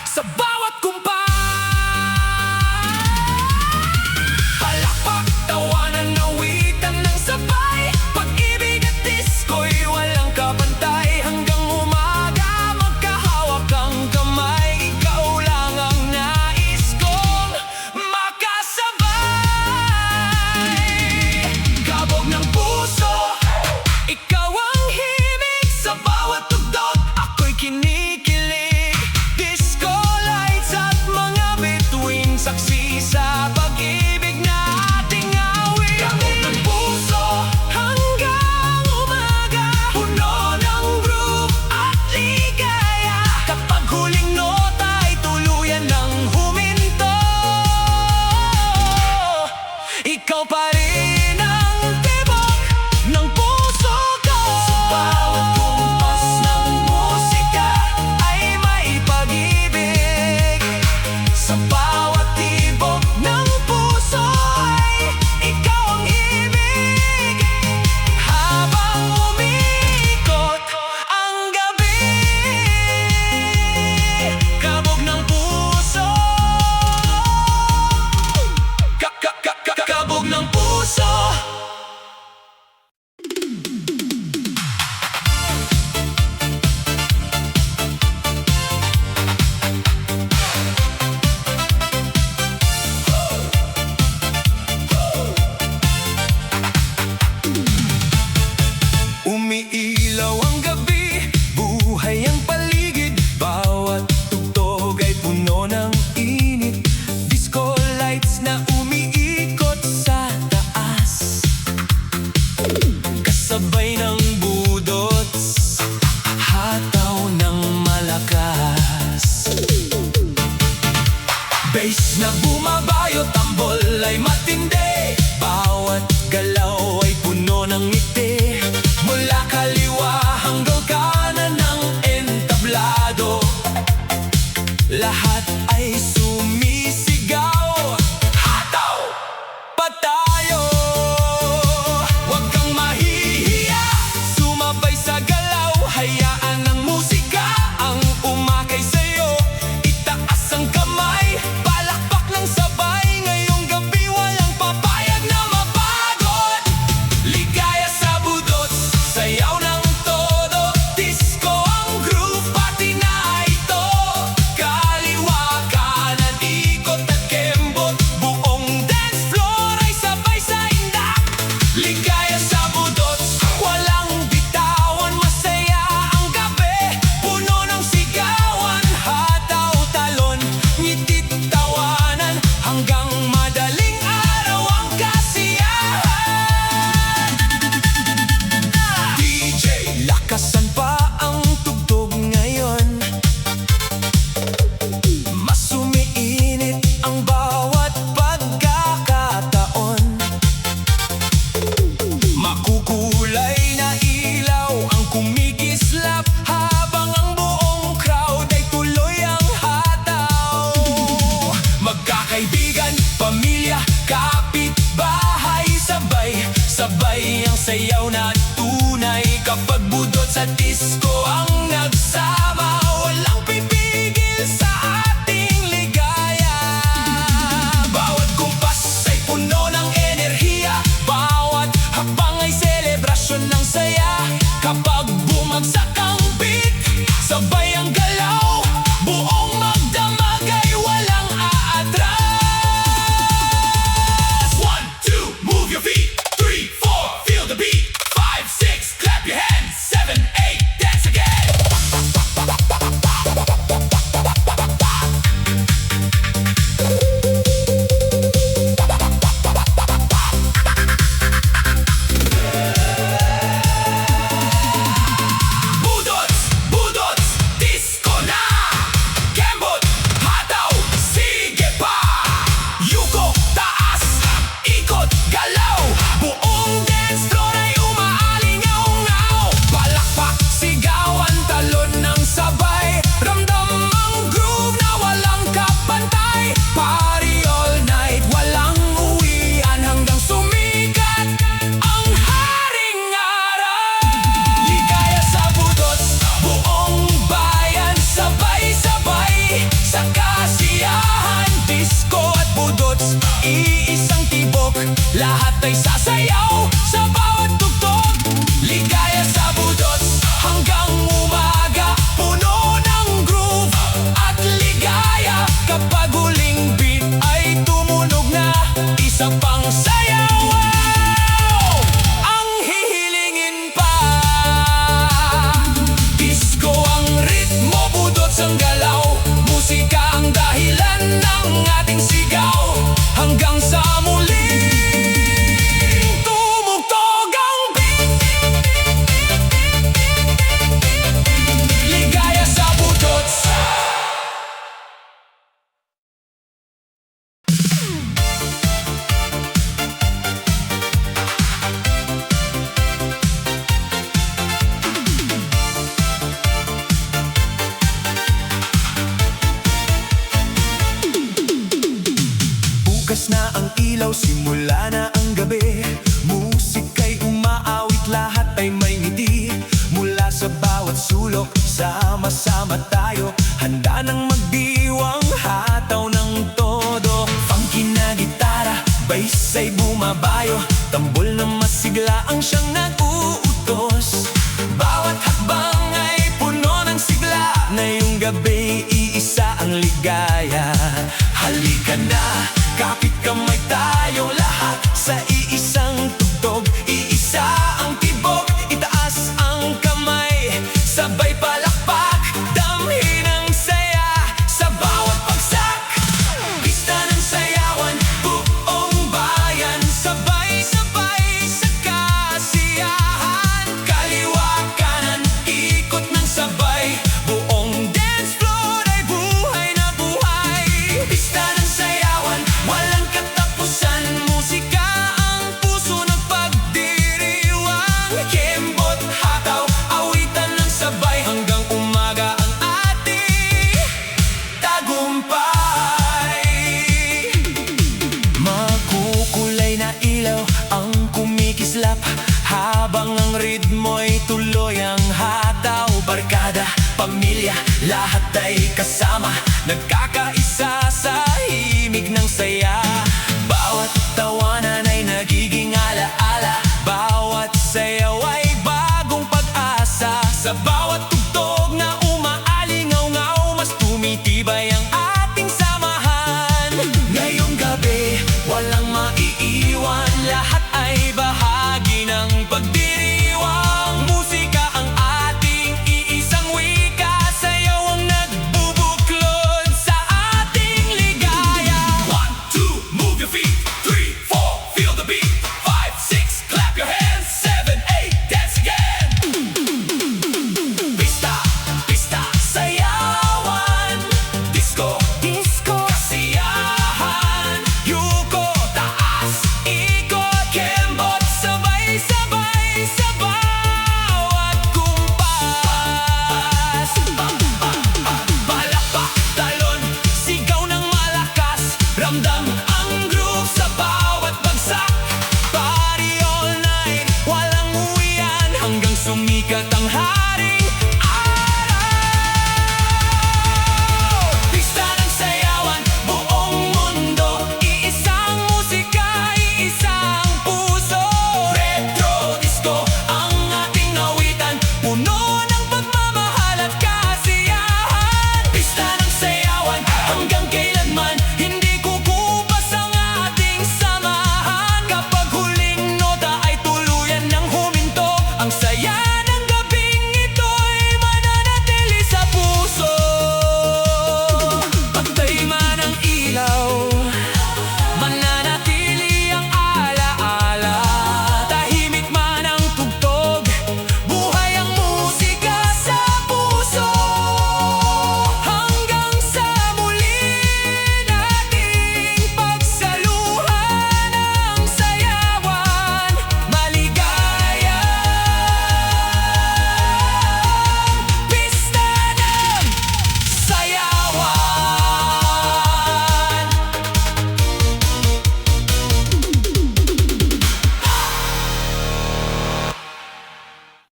Sa bawat kumpas, palakpak, tawanan, awitan ng sabay. Pag-ibig at disko'y walang kapantay. Hanggang umaga, magkahawak ang kamay. Ikaw lang ang nais kong makasabay. Kabog ng puso, ikaw ang himig. Sa bawat tugtog, ako'y kinikilig. Disco lights at mga bituin, saksi sa pag-ibig na ating awit. Kabog ng puso, hanggang umaga, puno ng groove at ligaya. Kapag huling nota ay tuluyan ng huminto, ikaw pa rin ang tibok ng puso ko. Sa bawat kumpas ng musika ay may pag-ibig. Sa bawat tibok ng puso ay ikaw ang ibig. Habang umiikot ang gabi, kabog ng puso. Kabog ng puso. Umiilaw ang gabi, buhay ang paligid. Bawat tugtog ay puno ng init. Disco lights na umiikot sa taas, kasabay ng budots, hataw ng malakas. Bass na bumabayo, tambol ay matindi. Bawat galaw ay puno ng ngiti. Mula kaliwa hanggang kanan ng entablado, lahat ay sumisigaw. Hataw pa tayo, huwag kang mahihiya. Sumabay sa galaw, hayaan ng musika ang umakay sa'yo. Itaas ang kamay, palakpak ng sabay. Ngayong gabi walang papayag na mapagod. Ligaya sa budots, sayaw ng todo. Disco ang groove, party na ito. Kaliwa, kanan, ikot at kembot. Buong dance floor ay sabay sa indak. Ligaya sa budots, walang bitawan. Masaya ang gabi, puno ng sigawan. Hataw, talon, ngitit, tawanan. Hanggang madaling araw ang kasiyahan. DJ, lakasan pa ang tugtog ngayon. Mas umiinit ang bawat pagkakataon. Makukulay na ilaw ang kumikislap, habang ang buong crowd ay tuloy ang hataw. Magkakaibigan, pamilya, kapitbahay, sabay, sabay ang sayaw na tunay. Kapag budot sa disco ang nagsama, walang pipigil sa ating ligaya. Bawat kumpas ay puno ng enerhiya. Bawat hakbang ay selebrasyon ng saya. Kapag bumagsak lahat ay sasayaw sa bawat tugtog. Ligaya sa budots hanggang umaga, puno ng groove at ligaya. Kapag huling beat ay tumunog na, isa pang sayaw ang hihilingin pa. Disco ang ritmo, budots ang galaw, musika ang dahilan ng ating sigaw. Hanggang sa muling tumugtog ang beat. Ligaya sa budots. Bukas na ang ilaw, simula na ang gabi. Musika'y umaawit, lahat ay may ngiti. Mula sa bawat sulok, sama-sama tayo, handa nang magdiwang hataw ng todo. Funky na gitara, bass ay bumabayo, tambol na masigla ang siyang nag-uutos. Bawat hakbang ay puno ng sigla, ngayong gabi iisa ang ligaya. Halika na, kapit kamay tayo lahat sa iisang tugtog. Iisa ang tibok, itaas ang kamay, sabay palakpak, damhin ang saya sa bawat pagsak. Pista ng sayawan, buong bayan, sabay-sabay sa kasiyahan. Kaliwa kanan, ikot ng sabay, buong dance floor ay buhay na buhay. Pista ng sayawan, walang katapusan, musika ang puso ng pagdiriwang. Kembot, hataw, awitan ng sabay, hanggang umaga ang ating tagumpay. Makukulay na ilaw ang kumikislap, habang ang ritmo'y tuloy ang hataw. Barkada, pamilya, lahat ay kasama, nagkaka